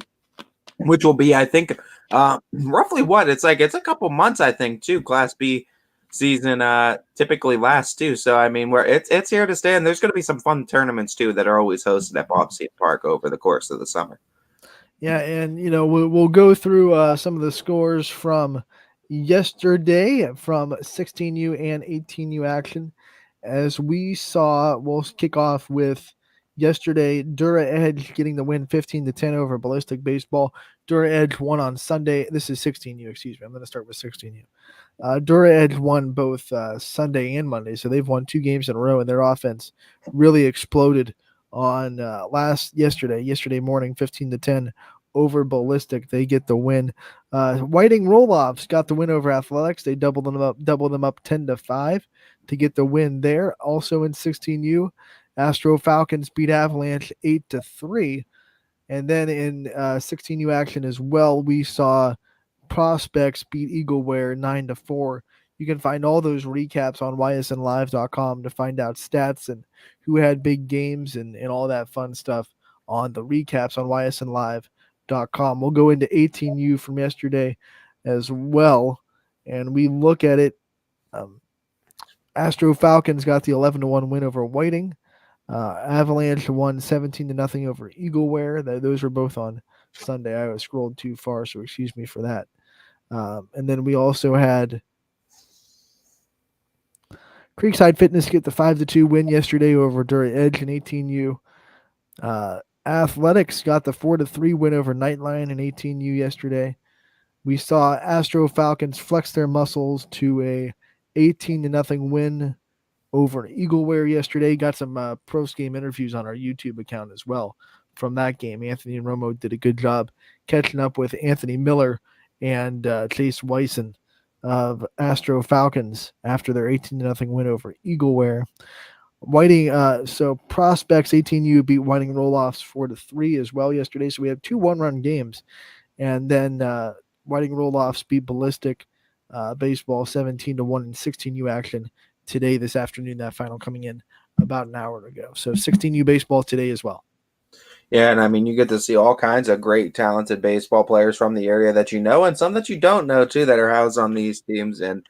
which will be, I think, roughly what it's a couple months, I think, too. Class B season typically lasts too. So I mean, it's here to stay, and there's going to be some fun tournaments too that are always hosted at Bob Seam Park over the course of the summer. Yeah, and we'll go through some of the scores from yesterday from 16U and 18U action. As we saw, we'll kick off with yesterday. Dura Edge getting the win 15-10 over Ballistic Baseball. Dura Edge won on Sunday. This is 16U, excuse me. I'm going to start with 16U. Dura Edge won both Sunday and Monday, so they've won 2 games in a row, and their offense really exploded on yesterday morning, 15-10 over Ballistic. They get the win. Whiting Roloffs got the win over Athletics. They doubled them up 10-5 to get the win there. Also in 16U, Astro Falcons beat Avalanche 8-3. And then in 16U action as well, we saw Prospects beat Eagleware 9-4. You can find all those recaps on ysnlive.com to find out stats and who had big games and all that fun stuff on the recaps on ysnlive.com. We'll go into 18U from yesterday as well, and we look at it. Astro Falcons got the 11-1 win over Whiting. Avalanche won 17-0 over Eagleware. Those were both on Sunday. I scrolled too far, so excuse me for that. And then we also had Creekside Fitness get the 5-2 win yesterday over Dura Edge in 18U. Athletics got the 4-3 win over Nightline in 18U yesterday. We saw Astro Falcons flex their muscles to a 18-0 win over Eagleware yesterday. Got some post-game interviews on our YouTube account as well from that game. Anthony and Romo did a good job catching up with Anthony Miller and Chase Wyson of Astro Falcons after their 18-0 win over Eagleware. Whiting, so Prospects 18U beat Whiting Roloffs 4-3 as well yesterday. So we have 2 one-run games, and then Whiting Roloffs beat Ballistic Baseball 17-1 in 16U action today, this afternoon. That final coming in about an hour ago. So 16U baseball today as well. Yeah, and I mean, you get to see all kinds of great, talented baseball players from the area that you know, and some that you don't know too, that are housed on these teams. And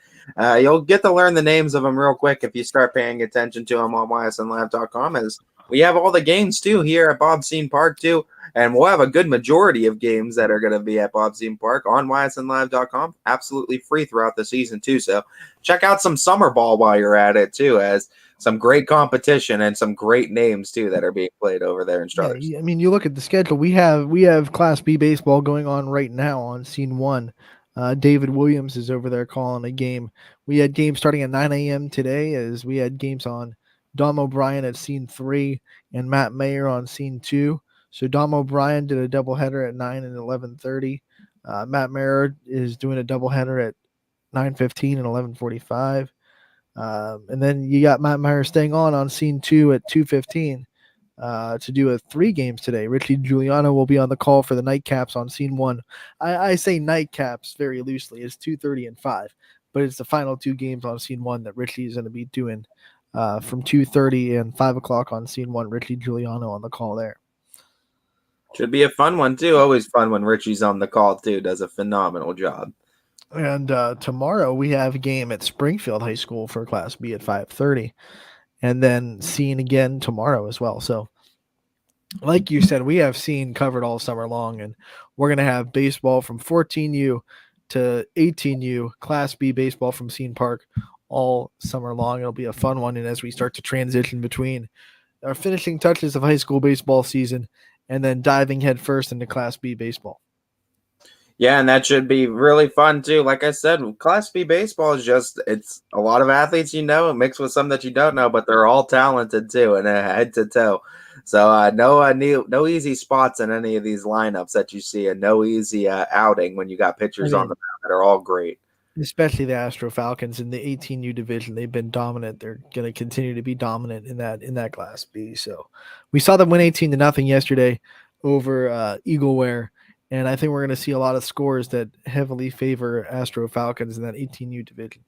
you'll get to learn the names of them real quick if you start paying attention to them on ysnlive.com, as we have all the games too here at Bob Scene Park too. And we'll have a good majority of games that are going to be at Bob Scene Park on ysnlive.com, absolutely free throughout the season too. So check out some summer ball while you're at it too, as some great competition and some great names too that are being played over there in Struthers. Yeah, I mean, you look at the schedule. We have Class B baseball going on right now on Scene 1. David Williams is over there calling a game. We had games starting at 9 a.m. today, as we had games on Dom O'Brien at Scene 3 and Matt Mayer on Scene 2. So Dom O'Brien did a doubleheader at 9 and 11:30. Matt Mayer is doing a doubleheader at 9:15 and 11:45. And then you got Matt Meyer staying on Scene 2 at 2:15 to do 3 games today. Richie Giuliano will be on the call for the nightcaps on Scene 1. I say nightcaps very loosely. It's 2:30 and 5, but it's the final 2 games on Scene 1 that Richie is going to be doing from 2:30 and 5 o'clock on Scene 1. Richie Giuliano on the call there. Should be a fun one too. Always fun when Richie's on the call too. Does a phenomenal job. And tomorrow we have a game at Springfield High School for Class B at 5:30, and then Scene again tomorrow as well. So, like you said, we have Scene covered all summer long, and we're going to have baseball from 14U to 18U, Class B baseball from Scene Park all summer long. It'll be a fun one, and as we start to transition between our finishing touches of high school baseball season and then diving headfirst into Class B baseball. Yeah, and that should be really fun too. Like I said, Class B baseball is it's a lot of athletes mixed with some that you don't know, but they're all talented too, and head to toe. So no easy spots in any of these lineups that you see, and no easy outing when you got pitchers on the mound that are all great. Especially the Astro Falcons in the 18U division. They've been dominant. They're going to continue to be dominant in that Class B. So we saw them win 18-0 yesterday over Eagleware. And I think we're going to see a lot of scores that heavily favor Astro Falcons in that 18U division.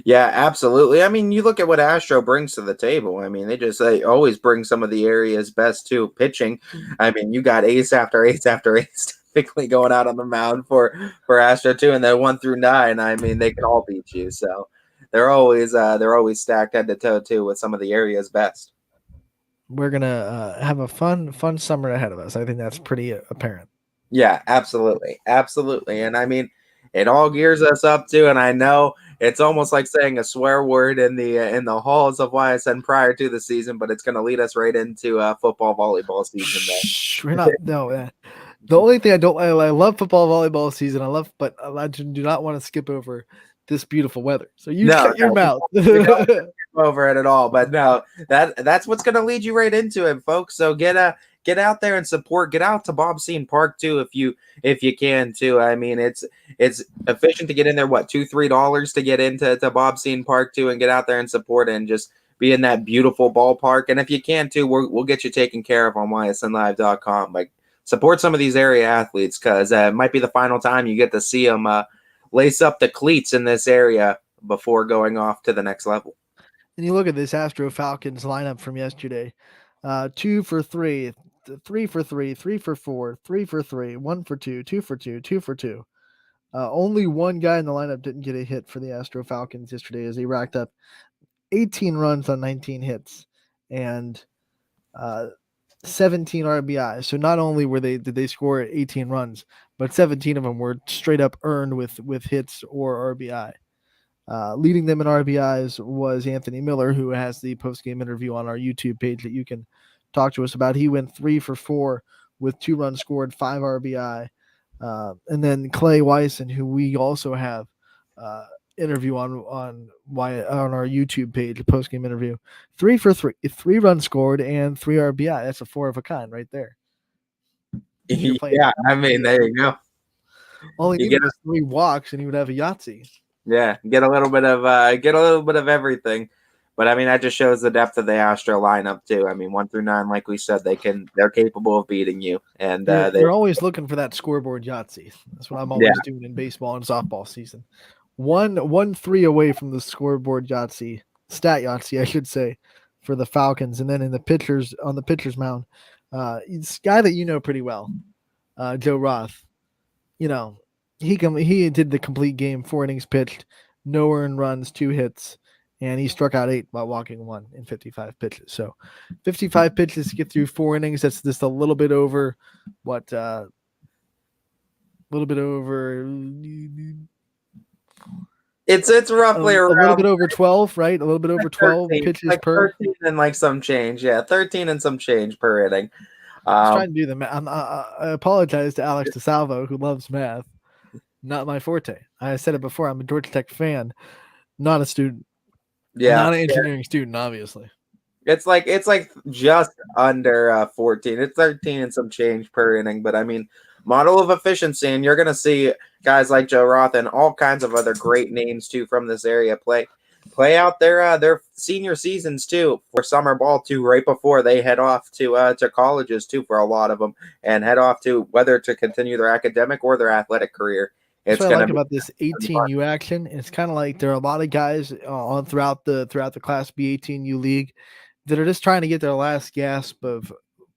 Yeah, absolutely. I mean, you look at what Astro brings to the table. I mean, they always bring some of the area's best too. Pitching. I mean, you got ace after ace after ace typically going out on the mound for Astro too, and they're 1 through 9. I mean, they can all beat you. So they're always stacked head to toe too with some of the area's best. We're gonna have a fun summer ahead of us. I think that's pretty apparent. Yeah, absolutely. Absolutely. And I mean, it all gears us up to, and I know it's almost like saying a swear word in the halls of YSN prior to the season, but it's going to lead us right into football volleyball season there. Shh, we're not. No, the only thing I love football volleyball season. But I do not want to skip over this beautiful weather. So you No, shut your mouth. we don't skip over it at all. But no, that's what's going to lead you right into it, folks. So get out there and support. Get out to Bob Scene Park too, if you can too. I mean, it's efficient to get in there. What, $2-3 to get into Bob Scene Park too, and get out there and support and just be in that beautiful ballpark. And if you can too, we'll get you taken care of on ysnlive.com. Like, support some of these area athletes, because it might be the final time you get to see them lace up the cleats in this area before going off to the next level. And you look at this Astro Falcons lineup from yesterday: 2 for 3, 3 for 3, 3 for 4, 3 for 3, 1 for 2, 2 for 2, 2 for 2. Only one guy in the lineup didn't get a hit for the Astro Falcons yesterday, as they racked up 18 runs on 19 hits and 17 RBI. So not only did they score 18 runs, but 17 of them were straight up earned with hits or RBI. Leading them in RBIs was Anthony Miller, who has the post-game interview on our YouTube page that you can talk to us about. He went 3 for 4 with 2 runs scored, 5 RBI. And then Clay Wyson, who we also have interview on our YouTube page, a post-game interview, 3 for 3, 3 runs scored and 3 RBI. That's a 4 of a kind right there. Yeah, I mean, there you go. All he needed was 3 walks, and he would have a Yahtzee. Yeah, get a little bit of everything. But I mean, that just shows the depth of the Astro lineup too. I mean, 1 through 9, like we said, they're capable of beating you. And they're always looking for that scoreboard Yahtzee. That's what I'm always doing in baseball and softball season. 1-3 away from the scoreboard Yahtzee, stat Yahtzee, I should say, for the Falcons. And then on the pitcher's mound, this guy that you know pretty well, Joe Roth. You know, he did the complete game, 4 innings pitched, no earned runs, 2 hits, and he struck out 8 while walking 1 in 55 pitches. So 55 pitches to get through 4 innings. That's just a little bit over It's roughly around a little bit over 12, right? A little bit over 12 pitches like per 13 and like some change. Yeah, 13 and some change per inning. I was trying to do the math. I apologize to Alex DeSalvo, who loves math. Not my forte. I said it before. I'm a Georgia Tech fan, not a student. Yeah, not an engineering student, obviously. It's like just under 14. It's 13 and some change per inning. But I mean, model of efficiency, and you're going to see guys like Joe Roth and all kinds of other great names too from this area play out their senior seasons too, for summer ball too, right before they head off to colleges too, for a lot of them, and head off to whether to continue their academic or their athletic career. That's what I like about this 18U action. It's kind of like there are a lot of guys on throughout the Class B 18U league that are just trying to get their last gasp of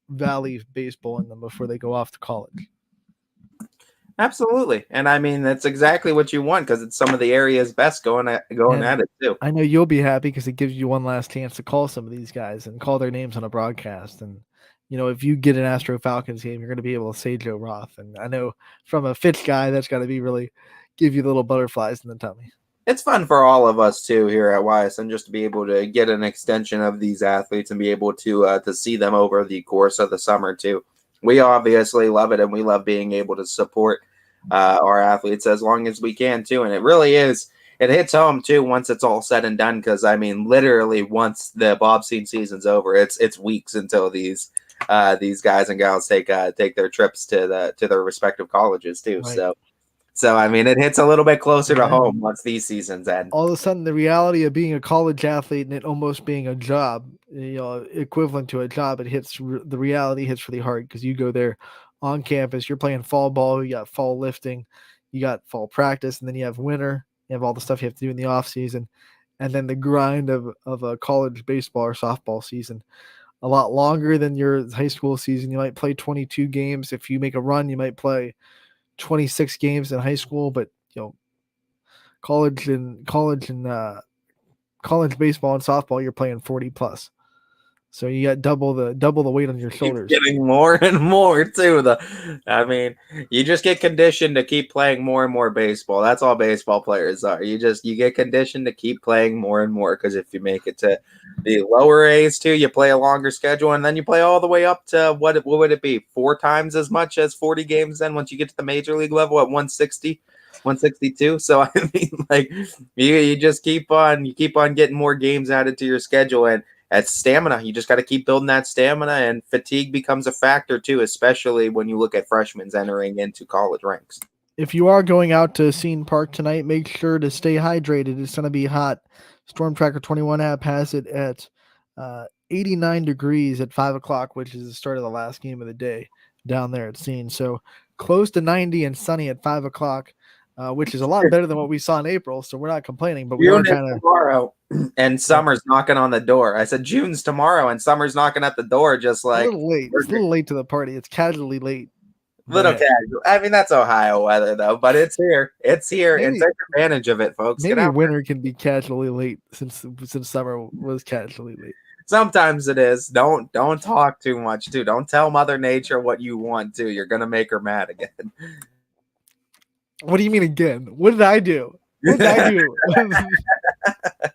Valley baseball in them before they go off to college. Absolutely. And I mean, that's exactly what you want, because it's some of the area's best going at it too. I know you'll be happy because it gives you one last chance to call some of these guys and call their names on a broadcast. And, you know, if you get an Astro Falcons game, you're going to be able to say Joe Roth. And I know from a Fitch guy, that's got to be really give you the little butterflies in the tummy. It's fun for all of us too here at YSN, just to be able to get an extension of these athletes and be able to see them over the course of the summer too. We obviously love it, and we love being able to support our athletes as long as we can too. And it really is, it hits home too once it's all said and done, because I mean, literally once the Bob Scene season's over, it's weeks until these guys and gals take their trips to their respective colleges too. Right. So I mean, it hits a little bit closer to home once these seasons end. All of a sudden, the reality of being a college athlete and it almost being a job, you know, equivalent to a job, the reality hits really hard, because you go there on campus, you're playing fall ball, you got fall lifting, you got fall practice, and then you have winter, you have all the stuff you have to do in the off season, and then the grind of a college baseball or softball season, a lot longer than your high school season. You might play 22 games. If you make a run, you might play 26 games in high school, but you know, college baseball and softball, you're playing 40 plus. So you got double the weight on your shoulders. Getting more and more too. I mean, you just get conditioned to keep playing more and more baseball. That's all baseball players are. You get conditioned to keep playing more and more, because if you make it to the lower A's too, you play a longer schedule, and then you play all the way up to what would it be? 4 times as much as 40 games then once you get to the major league level at 160. 162. So I mean, like you just keep on getting more games added to your schedule, and that's stamina. You just got to keep building that stamina, and fatigue becomes a factor too, especially when you look at freshmen entering into college ranks. If you are going out to Scene Park tonight, make sure to stay hydrated. It's going to be hot. Storm Tracker 21 app has it at 89 degrees at 5 o'clock, which is the start of the last game of the day down there at Scene. So close to 90 and sunny at 5 o'clock, which is a lot better than what we saw in April. So we're not complaining, but we are kind of tomorrow, and summer's knocking on the door. I said June's tomorrow, and summer's knocking at the door. Just like a little late. It's a little late to the party. It's casually late. Little casual. I mean, that's Ohio weather though, but it's here. It's here, and take advantage of it, folks. Maybe winter can be casually late since summer was casually late. Sometimes it is. Don't talk too much too. Don't tell Mother Nature what you want to. You're gonna make her mad again. What do you mean again? What did I do? What did I do?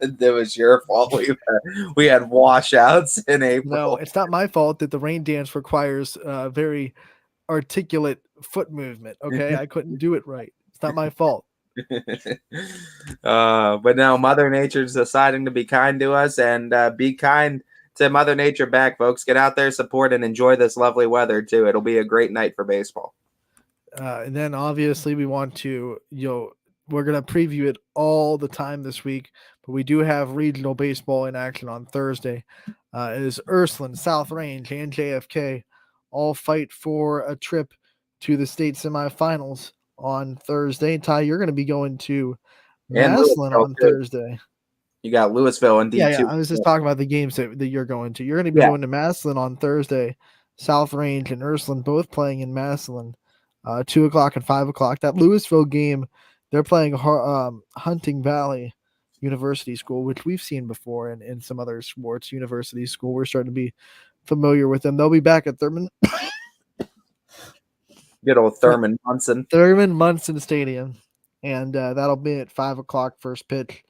It was your fault. We had washouts in April. No, it's not my fault that the rain dance requires very articulate foot movement. Okay, I couldn't do it right. It's not my fault. But now Mother Nature's deciding to be kind to us, and be kind to Mother Nature back, folks. Get out there, support, and enjoy this lovely weather too. It'll be a great night for baseball. And then obviously we want to, we're going to preview it all the time this week, but we do have regional baseball in action on Thursday. Is Ursuline, South Range, and JFK all fight for a trip to the state semifinals on Thursday. Ty, you're going to be going to Massillon on Thursday. You got Louisville and D2. Yeah, I was just talking about the games that you're going to. You're going to be going to Massillon on Thursday. South Range and Ursuline both playing in Massillon. 2 o'clock and 5 o'clock. That Louisville game, they're playing Hunting Valley University School, which we've seen before in some other sports. University School, we're starting to be familiar with them. They'll be back at Thurman. Good old Thurman Munson. Thurman Munson Stadium. And that'll be at 5 o'clock first pitch.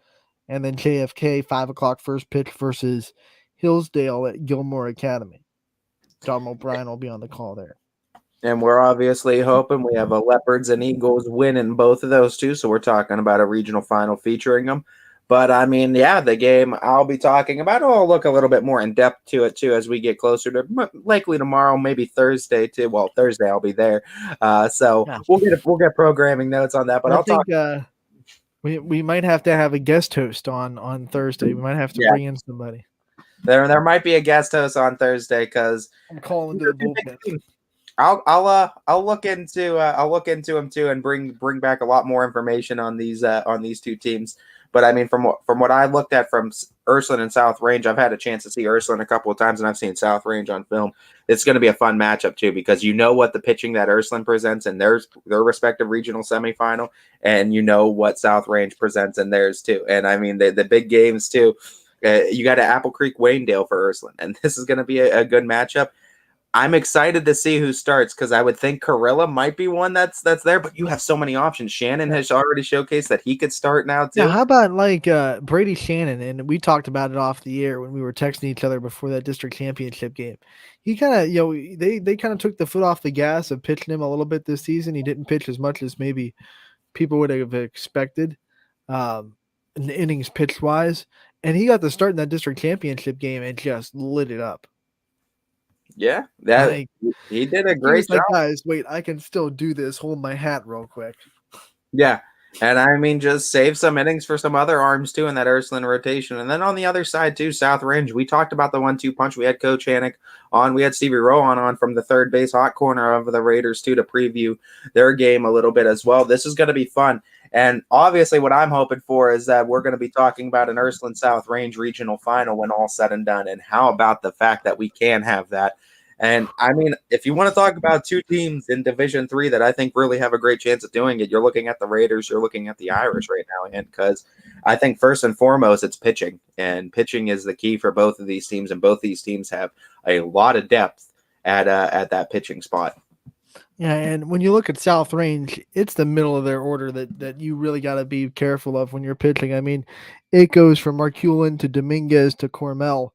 And then JFK, 5 o'clock first pitch versus Hillsdale at Gilmore Academy. John O'Brien will be on the call there. And we're obviously hoping we have a Leopards and Eagles win in both of those two. So we're talking about a regional final featuring them. But I mean, yeah, the game I'll be talking about, I'll look a little bit more in depth to it too as we get closer to likely tomorrow, maybe Thursday too. Well, Thursday I'll be there. We'll get programming notes on that. But I'll talk. We might have to have a guest host on Thursday. We might have to bring in somebody. There might be a guest host on Thursday because I'm calling to the bullpen. I'll look into them too and bring back a lot more information on these two teams. But I mean, from what I looked at from Ursuline and South Range, I've had a chance to see Ursuline a couple of times, and I've seen South Range on film. It's going to be a fun matchup too, because you know what the pitching that Ursuline presents in their respective regional semifinal, and you know what South Range presents in theirs too. And I mean, the big games too. You got an Apple Creek Waynedale for Ursuline, and this is going to be a good matchup. I'm excited to see who starts because I would think Carrilla might be one that's there, but you have so many options. Shannon has already showcased that he could start now too. Yeah, how about Brady Shannon? And we talked about it off the air when we were texting each other before that district championship game. He kind of, they kind of took the foot off the gas of pitching him a little bit this season. He didn't pitch as much as maybe people would have expected in the innings pitch wise, and he got the start in that district championship game and just lit it up. Yeah, he did a great job. Guys, wait, I can still do this. Hold my hat real quick. Yeah, and I mean, just save some innings for some other arms too in that Ursuline rotation. And then on the other side too, South Range, we talked about the 1-2 punch. We had Coach Hannick on. We had Stevie Rowan on from the third base hot corner of the Raiders too to preview their game a little bit as well. This is going to be fun. And obviously what I'm hoping for is that we're going to be talking about an Ursuline South Range regional final when all said and done. And how about the fact that we can have that? And I mean, if you want to talk about two teams in Division III that I think really have a great chance of doing it, you're looking at the Raiders, you're looking at the Irish right now, and because I think first and foremost it's pitching, and pitching is the key for both of these teams, and both these teams have a lot of depth at that pitching spot. Yeah, and when you look at South Range, it's the middle of their order that you really got to be careful of when you're pitching. I mean, it goes from Marculin to Dominguez to Cormel,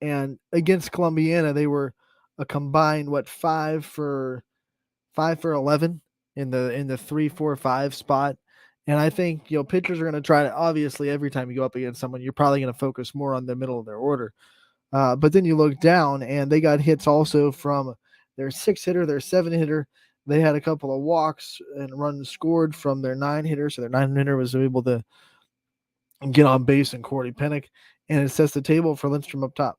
and against Columbiana, they were a combined 5 for 11 in the 3-4-5 spot. And I think pitchers are going to try to, obviously, every time you go up against someone, you're probably going to focus more on the middle of their order. But then you look down, and they got hits also from their 6 hitter, their 7 hitter. They had a couple of walks and runs scored from their 9 hitter, so their 9 hitter was able to get on base and Corey Pennick, and it sets the table for Lindstrom up top.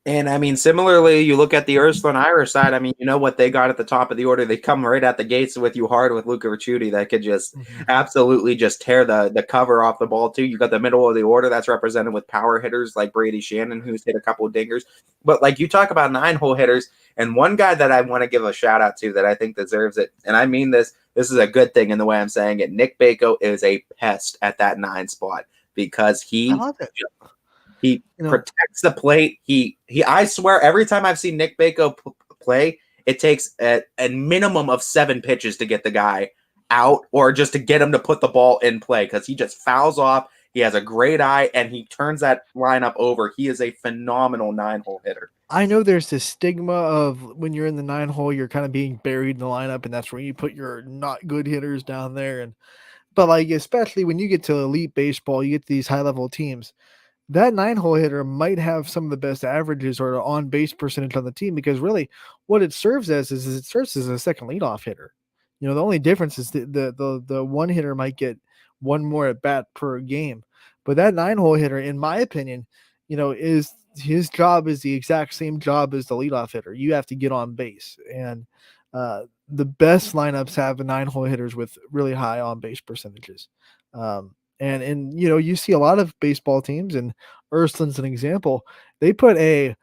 And I mean, similarly, you look at the Ursuline Irish side. I mean, you know what they got at the top of the order. They come right at the gates with you hard with Luca Ricciuti that could just absolutely just tear the cover off the ball too. You got the middle of the order that's represented with power hitters like Brady Shannon, who's hit a couple of dingers. But like you talk about 9-hole hitters, and one guy that I want to give a shout out to that I think deserves it, and I mean this is a good thing in the way I'm saying it. Nick Bako is a pest at that 9 spot because he protects the plate. He I swear every time I've seen Nick Bako play, it takes a minimum of 7 pitches to get the guy out or just to get him to put the ball in play because he just fouls off. He has a great eye and he turns that lineup over. He is a phenomenal 9-hole hitter. I know there's this stigma of when you're in the 9-hole, you're kind of being buried in the lineup, and that's where you put your not good hitters down there. But like, especially when you get to elite baseball, you get to these high level teams. That 9-hole hitter might have some of the best averages or on base percentage on the team because really what it serves as is it serves as a second leadoff hitter. The only difference is the one hitter might get one more at bat per game. But that 9-hole hitter, in my opinion, is his job is the exact same job as the leadoff hitter. You have to get on base. And the best lineups have 9-hole hitters with really high on base percentages. And you see a lot of baseball teams, and Ursuline's an example. They put a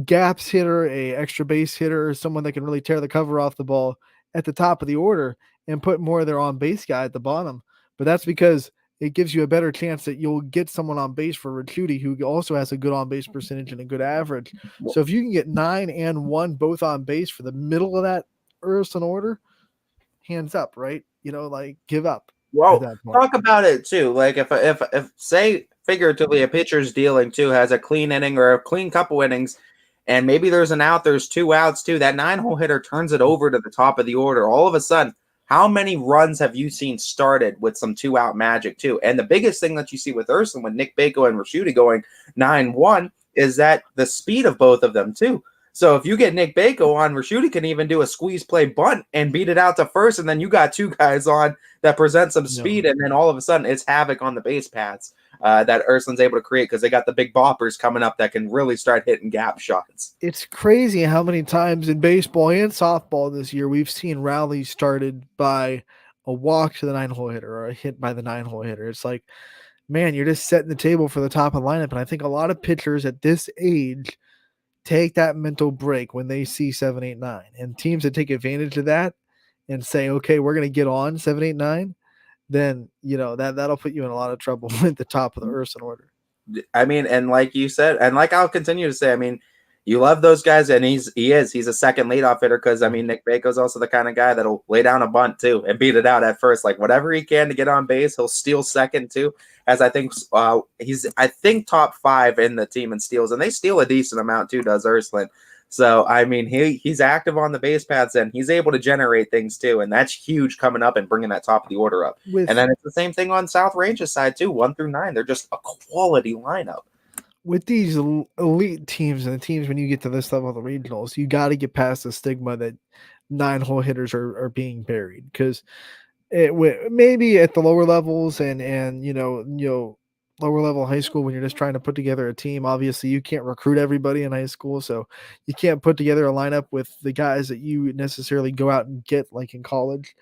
gaps hitter, a extra base hitter, someone that can really tear the cover off the ball at the top of the order, and put more of their on base guy at the bottom. But that's because it gives you a better chance that you'll get someone on base for Ricciuti, who also has a good on base percentage and a good average. So if you can get 9 and 1 both on base for the middle of that Ursuline order, hands up, right? Give up. Well, talk about it too. Like if say figuratively a pitcher's dealing too has a clean inning or a clean couple innings, and maybe there's an out, there's 2 outs too. That 9-hole hitter turns it over to the top of the order. All of a sudden, how many runs have you seen started with some 2-out magic too? And the biggest thing that you see with Ursuline, with Nick Bako and Ricciuti going 9-1, is that the speed of both of them too. So if you get Nick Bako on, Ricciuti can even do a squeeze play bunt and beat it out to first, and then you got 2 guys on that present some speed, and then all of a sudden it's havoc on the base paths that Ursuline's able to create because they got the big boppers coming up that can really start hitting gap shots. It's crazy how many times in baseball and softball this year we've seen rallies started by a walk to the 9-hole hitter or a hit by the 9-hole hitter. It's like, man, you're just setting the table for the top of the lineup. And I think a lot of pitchers at this age take that mental break when they see 7, 8, 9, and teams that take advantage of that and say, okay, we're going to get on 7, 8, 9, then, that'll put you in a lot of trouble at the top of the Ursuline order. I mean, and like you said, and like I'll continue to say, I mean, you love those guys, and he's a second leadoff hitter because, I mean, Nick Bako's also the kind of guy that'll lay down a bunt too and beat it out at first. Like whatever he can to get on base, he'll steal second too. As I think he's top 5 in the team in steals, and they steal a decent amount too, does Ursuline. So I mean, he's active on the base paths and he's able to generate things too, and that's huge coming up and bringing that top of the order up. And then it's the same thing on South Range's side too, 1 through 9. They're just a quality lineup. With these elite teams and the teams, when you get to this level of the regionals, you got to get past the stigma that 9-hole hitters are being buried, because maybe at the lower levels and lower level high school, when you're just trying to put together a team, obviously you can't recruit everybody in high school, so you can't put together a lineup with the guys that you necessarily go out and get like in college.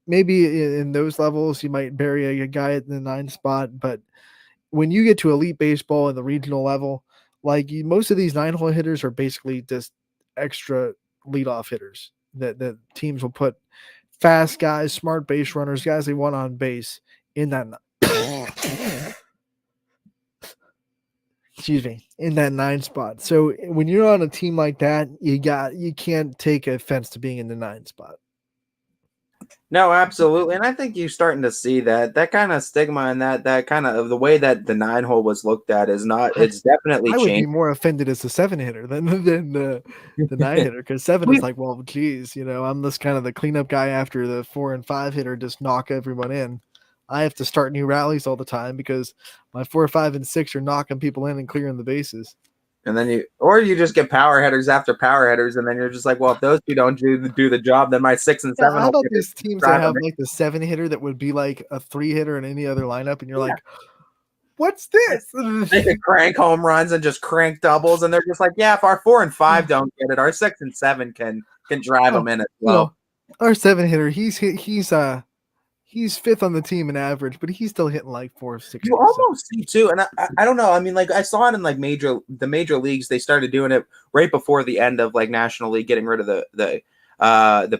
Maybe in those levels you might bury a guy at the 9 spot, but when you get to elite baseball in the regional level, Like most of these 9-hole hitters are basically just extra leadoff hitters that teams will put fast guys, smart base runners, guys they want on base in that excuse me, in that 9 spot. So when you're on a team like that, you can't take offense to being in the 9 spot. No, absolutely. And I think you're starting to see that kind of stigma and that kind of the way that the 9-hole was looked at is not, it's definitely I would be changed. more offended as a 7 hitter than the 9 hitter, because 7 is like, well, geez, I'm this kind of the cleanup guy after the 4 and 5 hitter just knock everyone in. I have to start new rallies all the time because my 4, 5, and 6 are knocking people in and clearing the bases. And then you just get power headers after power headers, and then you're just like, well, if those two don't do the job, then my 6 and 7. How about these teams that have like the 7 hitter that would be like a 3 hitter in any other lineup, and you're like, what's this? They could crank home runs and just crank doubles, and they're just like, yeah, if our 4 and 5 don't get it, our 6 and 7 can drive them in as well. Our 7 hitter, he's 5th on the team in average, but he's still hitting like 460. You almost see too, and I don't know. I mean, like I saw it in like the major leagues. They started doing it right before the end of like National League, getting rid of the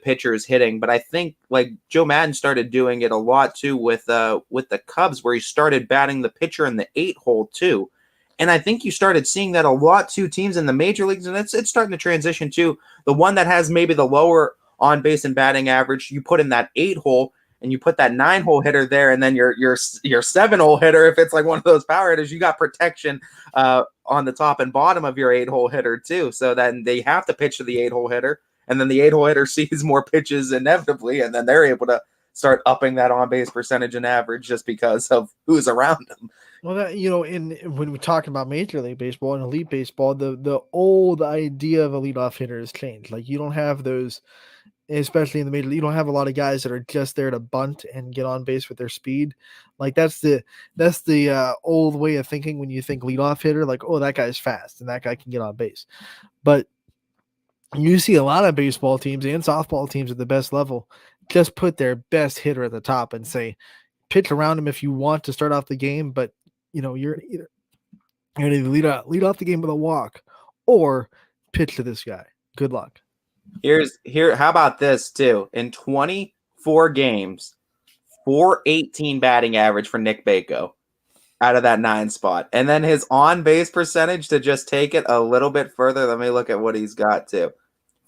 pitchers hitting. But I think like Joe Madden started doing it a lot too with the Cubs, where he started batting the pitcher in the 8-hole too. And I think you started seeing that a lot too, teams in the major leagues, and it's starting to transition to the one that has maybe the lower on base and batting average. You put in that 8-hole. And you put that 9-hole hitter there, and then your 7-hole hitter, if it's like one of those power hitters, you got protection on the top and bottom of your 8-hole hitter too. So then they have to pitch to the 8-hole hitter, and then the 8-hole hitter sees more pitches inevitably, and then they're able to start upping that on-base percentage and average just because of who's around them. Well, that when we talk about Major League Baseball and Elite Baseball, the old idea of a leadoff hitter has changed. Like you don't have those. Especially in the major league, you don't have a lot of guys that are just there to bunt and get on base with their speed. Like that's the old way of thinking when you think leadoff hitter, like, oh, that guy's fast and that guy can get on base. But you see a lot of baseball teams and softball teams at the best level just put their best hitter at the top and say, pitch around him if you want to start off the game, but you're going to lead off the game with a walk or pitch to this guy. Good luck. How about this too? In 24 games, 418 batting average for Nick Bako out of that 9 spot. And then his on-base percentage, to just take it a little bit further, let me look at what he's got too.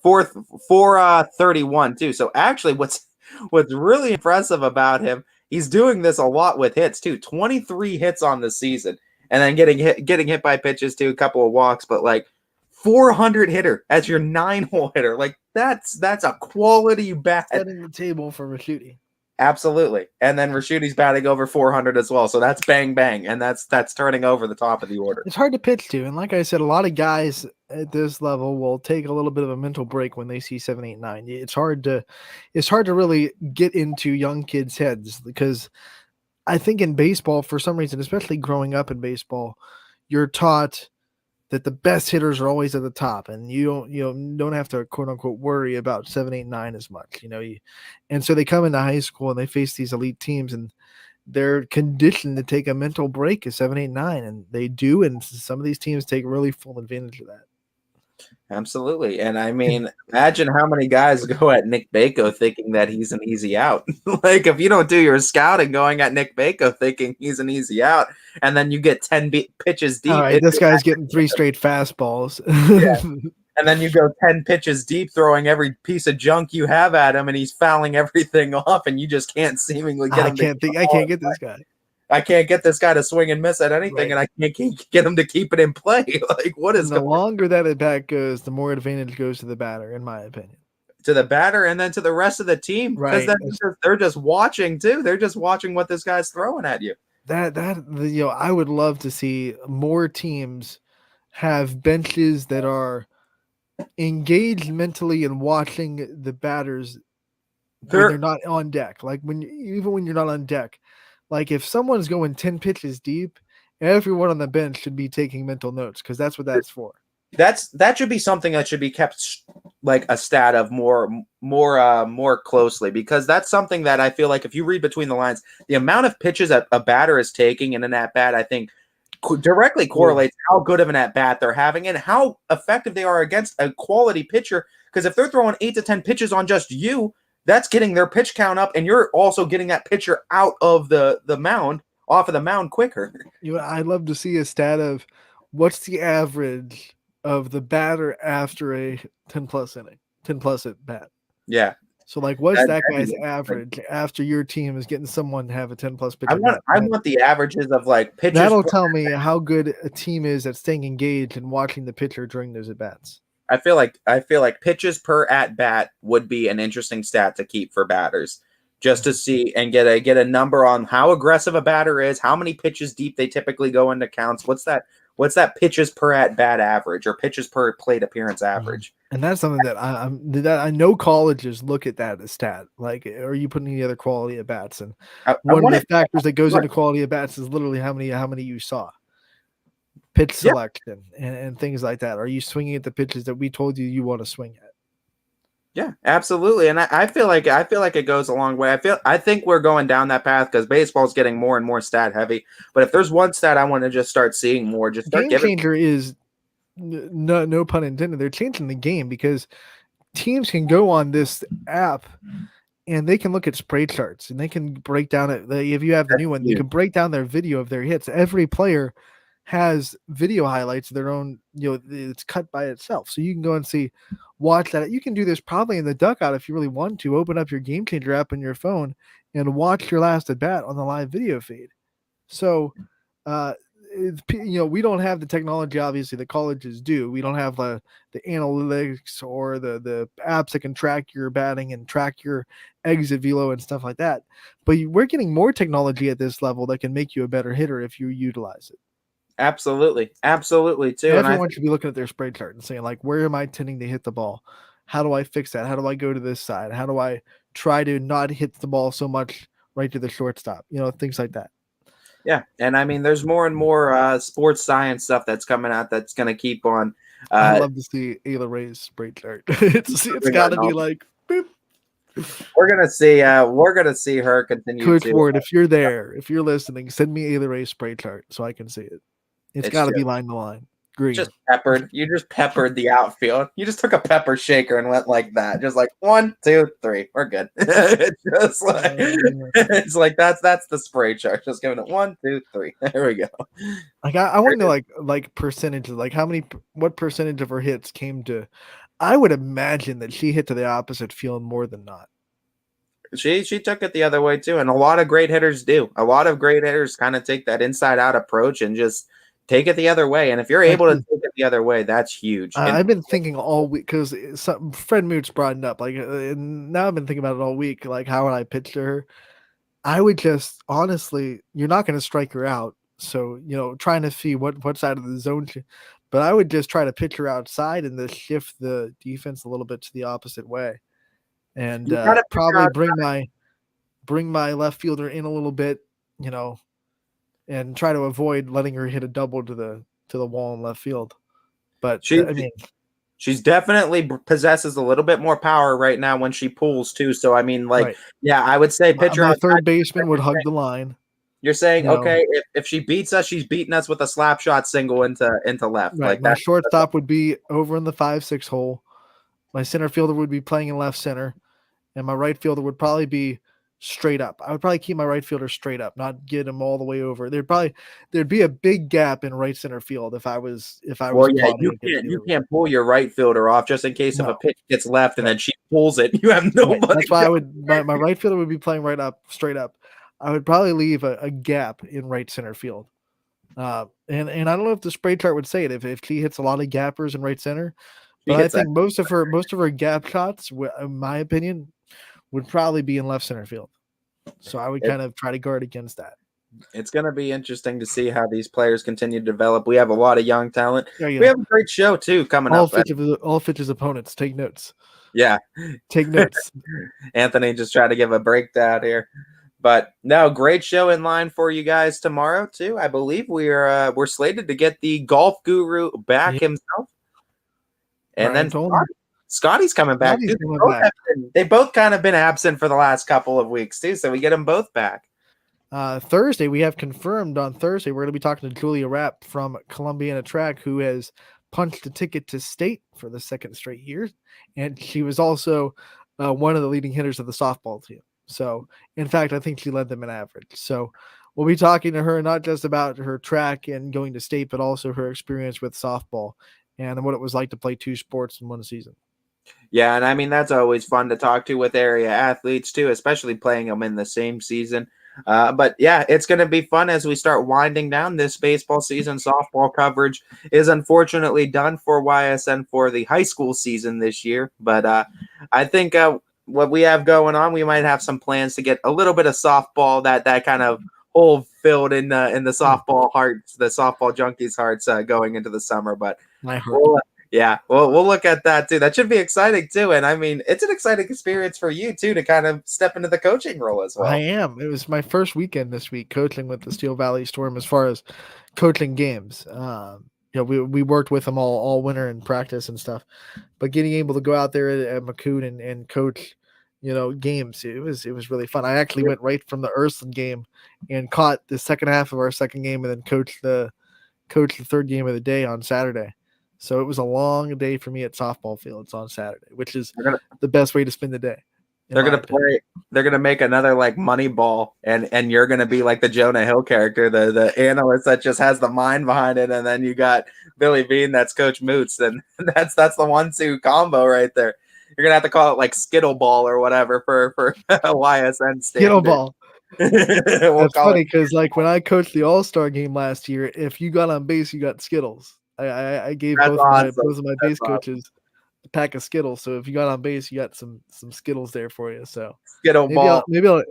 431 too. So actually what's really impressive about him, he's doing this a lot with hits too. 23 hits on the season. And then getting hit by pitches too, a couple of walks, but like 400 hitter as your 9-hole hitter. Like that's a quality bat. Setting the table for Raschuti. Absolutely. And then Raschudi's batting over 400 as well. So that's bang, bang. And that's turning over the top of the order. It's hard to pitch to. And like I said, a lot of guys at this level will take a little bit of a mental break when they see 7, 8, 9. It's hard to really get into young kids' heads, because I think in baseball, for some reason, especially growing up in baseball, you're taught that the best hitters are always at the top, and you don't have to quote unquote worry about 7, 8, 9 as much, and so they come into high school and they face these elite teams, and they're conditioned to take a mental break at 7, 8, 9, and they do, and some of these teams take really full advantage of that. Absolutely. And I mean, imagine how many guys go at Nick Bako thinking that he's an easy out. Like if you don't do your scouting going at Nick Bako thinking he's an easy out, and then you get 10 pitches deep. All right, this guy's getting 3 straight fastballs. Yeah. And then you go 10 pitches deep, throwing every piece of junk you have at him, and he's fouling everything off, and you just can't seemingly get him. I can't get this guy. I can't get this guy to swing and miss at anything, right. And I can't get him to keep it in play. Like, what is the longer that at bat goes, the more advantage goes to the batter, in my opinion. To the batter, and then to the rest of the team, because right. They're just watching too. They're just watching what this guy's throwing at you. I would love to see more teams have benches that are engaged mentally in watching the batters when they're not on deck. Like even when you're not on deck. Like if someone's going 10 pitches deep, everyone on the bench should be taking mental notes, because that's what that's for. That should be something that should be kept like a stat of more closely, because that's something that I feel like if you read between the lines, the amount of pitches that a batter is taking in an at bat, I think directly correlates how good of an at-bat they're having and how effective they are against a quality pitcher. Because if they're throwing 8 to 10 pitches on just you, that's getting their pitch count up, and you're also getting that pitcher out of the mound, off of the mound quicker. I'd love to see a stat of what's the average of the batter after a 10 plus at bat. Yeah. So, like, what's that guy's that'd be average after your team is getting someone to have a 10 plus pitch? I want the averages of like pitchers. That'll tell me how good a team is at staying engaged and watching the pitcher during those at bats. I feel like pitches per at bat would be an interesting stat to keep for batters, just to see and get a number on how aggressive a batter is, how many pitches deep they typically go into counts. What's that pitches per at bat average or pitches per plate appearance average? And that's something that I know colleges look at that as stat. Like, are you putting any other quality at bats? And one of the factors that goes into quality at bats is literally how many you saw, pitch selection, and things like that. Are you swinging at the pitches that we told you want to swing at? Yeah, absolutely. And I feel like it goes a long way. I think we're going down that path because baseball is getting more and more stat heavy. But if there's one stat I want to just start seeing more, just start Game changer is no pun intended. They're changing the game because teams can go on this app and they can look at spray charts and they can break down it. If you have the new one, you can break down their video of their hits. Every player has video highlights of their own, it's cut by itself. So you can go and watch that. You can do this probably in the dugout if you really want to. Open up your Game Changer app on your phone and watch your last at bat on the live video feed. So, we don't have the technology, obviously, that colleges do. We don't have the analytics or the apps that can track your batting and track your exit velo and stuff like that. But we're getting more technology at this level that can make you a better hitter if you utilize it. Absolutely too. Everyone should be looking at their spray chart and saying, like, where am I tending to hit the ball? How do I fix that? How do I go to this side? How do I try to not hit the ball so much right to the shortstop? Things like that. Yeah, and I mean, there's more and more sports science stuff that's coming out that's going to keep on. I'd love to see Ayla Ray's spray chart. it's got to be like, boop. We're gonna see her continue. Coach Ward, if you're there, if you're listening, send me Ayla Ray's spray chart so I can see it. It's got to be line to line. Green. Just peppered. You just peppered the outfield. You just took a pepper shaker and went like that. Just like 1, 2, 3. We're good. It's like that's the spray chart. Just giving it 1, 2, 3. There we go. Like I want to like percentages, like what percentage of her hits came to. I would imagine that she hit to the opposite field more than not. She took it the other way too, and a lot of great hitters do. A lot of great hitters kind of take that inside out approach and just take it the other way. And if you're able to take it the other way, that's huge. I've been thinking all week because Fred Moots brought it up. Like, and now I've been thinking about it all week. Like, how would I pitch to her? I would just honestly, you're not going to strike her out. So, trying to see what side of the zone but I would just try to pitch her outside and then shift the defense a little bit to the opposite way. And probably bring my left fielder in a little bit, and try to avoid letting her hit a double to the wall in left field. But she's definitely possesses a little bit more power right now when she pulls too. So I mean, I would say pitcher. My third baseman would hug the line. You're saying, okay, if she beats us, she's beating us with a slap shot single into left. Right. Like my shortstop would be over in the 5-6 hole. My center fielder would be playing in left center, and my right fielder would probably be straight up. I would probably keep my right fielder straight up, not get him all the way over. There'd be a big gap in right center field if I was. Well, yeah, you can't pull your right fielder off just in case if a pitch gets left and then she pulls it. You have nobody. That's why my right fielder would be playing right up, straight up. I would probably leave a gap in right center field. And I don't know if the spray chart would say it if she hits a lot of gappers in right center. But I think most of her gap shots, in my opinion, would probably be in left center field. So I would kind of try to guard against that. It's going to be interesting to see how these players continue to develop. We have a lot of young talent. We have a great show too coming up. All Fitch's opponents, take notes. Yeah, take notes. Anthony just tried to give a breakdown here. But no, great show in line for you guys tomorrow too. I believe we're slated to get the golf guru back himself, and then Scotty's coming back. They both kind of been absent for the last couple of weeks too, so we get them both back. Thursday, we have confirmed on Thursday, we're going to be talking to Julia Rapp from Columbiana Track, who has punched a ticket to state for the second straight year. And she was also one of the leading hitters of the softball team. So, in fact, I think she led them in average. So, we'll be talking to her not just about her track and going to state, but also her experience with softball and what it was like to play two sports in one season. Yeah, and I mean that's always fun to talk to with area athletes too, especially playing them in the same season. But yeah, it's going to be fun as we start winding down this baseball season. Softball coverage is unfortunately done for YSN for the high school season this year. But I think what we have going on, we might have some plans to get a little bit of softball that kind of hole filled in the softball hearts, the softball junkies' hearts going into the summer. But my heart. yeah, we'll look at that too. That should be exciting too. And I mean, it's an exciting experience for you too to kind of step into the coaching role as well. I am. It was my first weekend this week coaching with the Steel Valley Storm as far as coaching games. We worked with them all winter in practice and stuff, but getting able to go out there at McCoon and coach, games, it was really fun. I actually went right from the Ursuline game and caught the second half of our second game and then coached the third game of the day on Saturday. So it was a long day for me at softball fields on Saturday, which is the best way to spend the day. They're gonna make another like Moneyball, and you're gonna be like the Jonah Hill character, the analyst that just has the mind behind it, and then you got Billy Bean, that's Coach Moots, and that's the 1-2 combo right there. You're gonna have to call it like Skittle Ball or whatever for YSN standard. Skittle Ball. That's funny because like when I coached the All-Star game last year, if you got on base, you got Skittles. I gave both of my base coaches a pack of Skittles. So if you got on base, you got some Skittles there for you. So Skittle Ball. Maybe I'll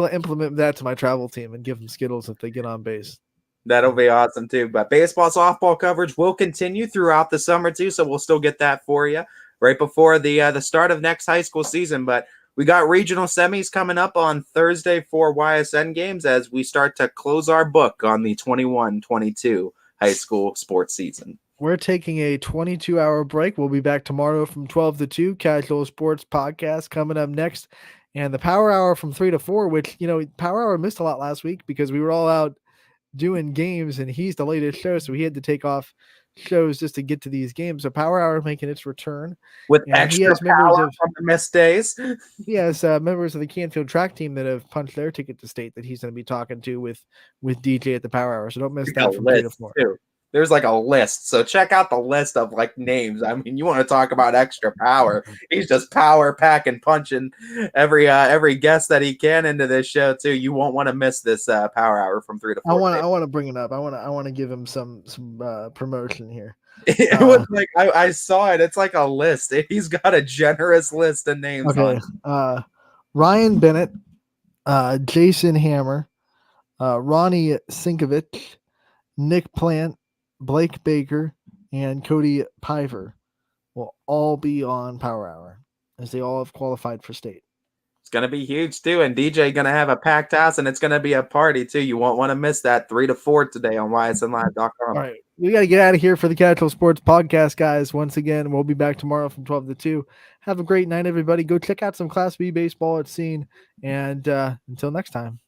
implement that to my travel team and give them Skittles if they get on base. That'll be awesome too. But baseball, softball coverage will continue throughout the summer too, so we'll still get that for you right before the start of next high school season. But we got regional semis coming up on Thursday for YSN games as we start to close our book on the 21-22 high school sports season. We're taking a 22-hour break. We'll be back tomorrow from 12 to 2. Casual Sports Podcast coming up next. And the Power Hour from 3 to 4, which, Power Hour missed a lot last week because we were all out doing games, and he's the latest show, so he had to take off shows just to get to these games. So Power Hour making its return. With extra power from the missed days. He has members of the Canfield track team that have punched their ticket to state that he's going to be talking to with DJ at the Power Hour. So don't miss that from 3 to 4. Too. There's like a list. So check out the list of like names. I mean, you want to talk about extra power. He's just power packing, punching every guest that he can into this show too. You won't want to miss this Power Hour from 3 to 4. I want to bring it up. I want to give him some promotion here. It was like I saw it. It's like a list. He's got a generous list of names. Okay. Ryan Bennett, Jason Hammer, Ronnie Sinkovich, Nick Plant, Blake Baker, and Cody Piver will all be on Power Hour as they all have qualified for state. It's going to be huge too. And DJ going to have a packed house, and it's going to be a party too. You won't want to miss that 3 to 4 today on ysnlive.com. All right. We got to get out of here for the Casual Sports Podcast, guys. Once again, we'll be back tomorrow from 12 to 2. Have a great night, everybody. Go check out some Class B baseball at Scene. And until next time.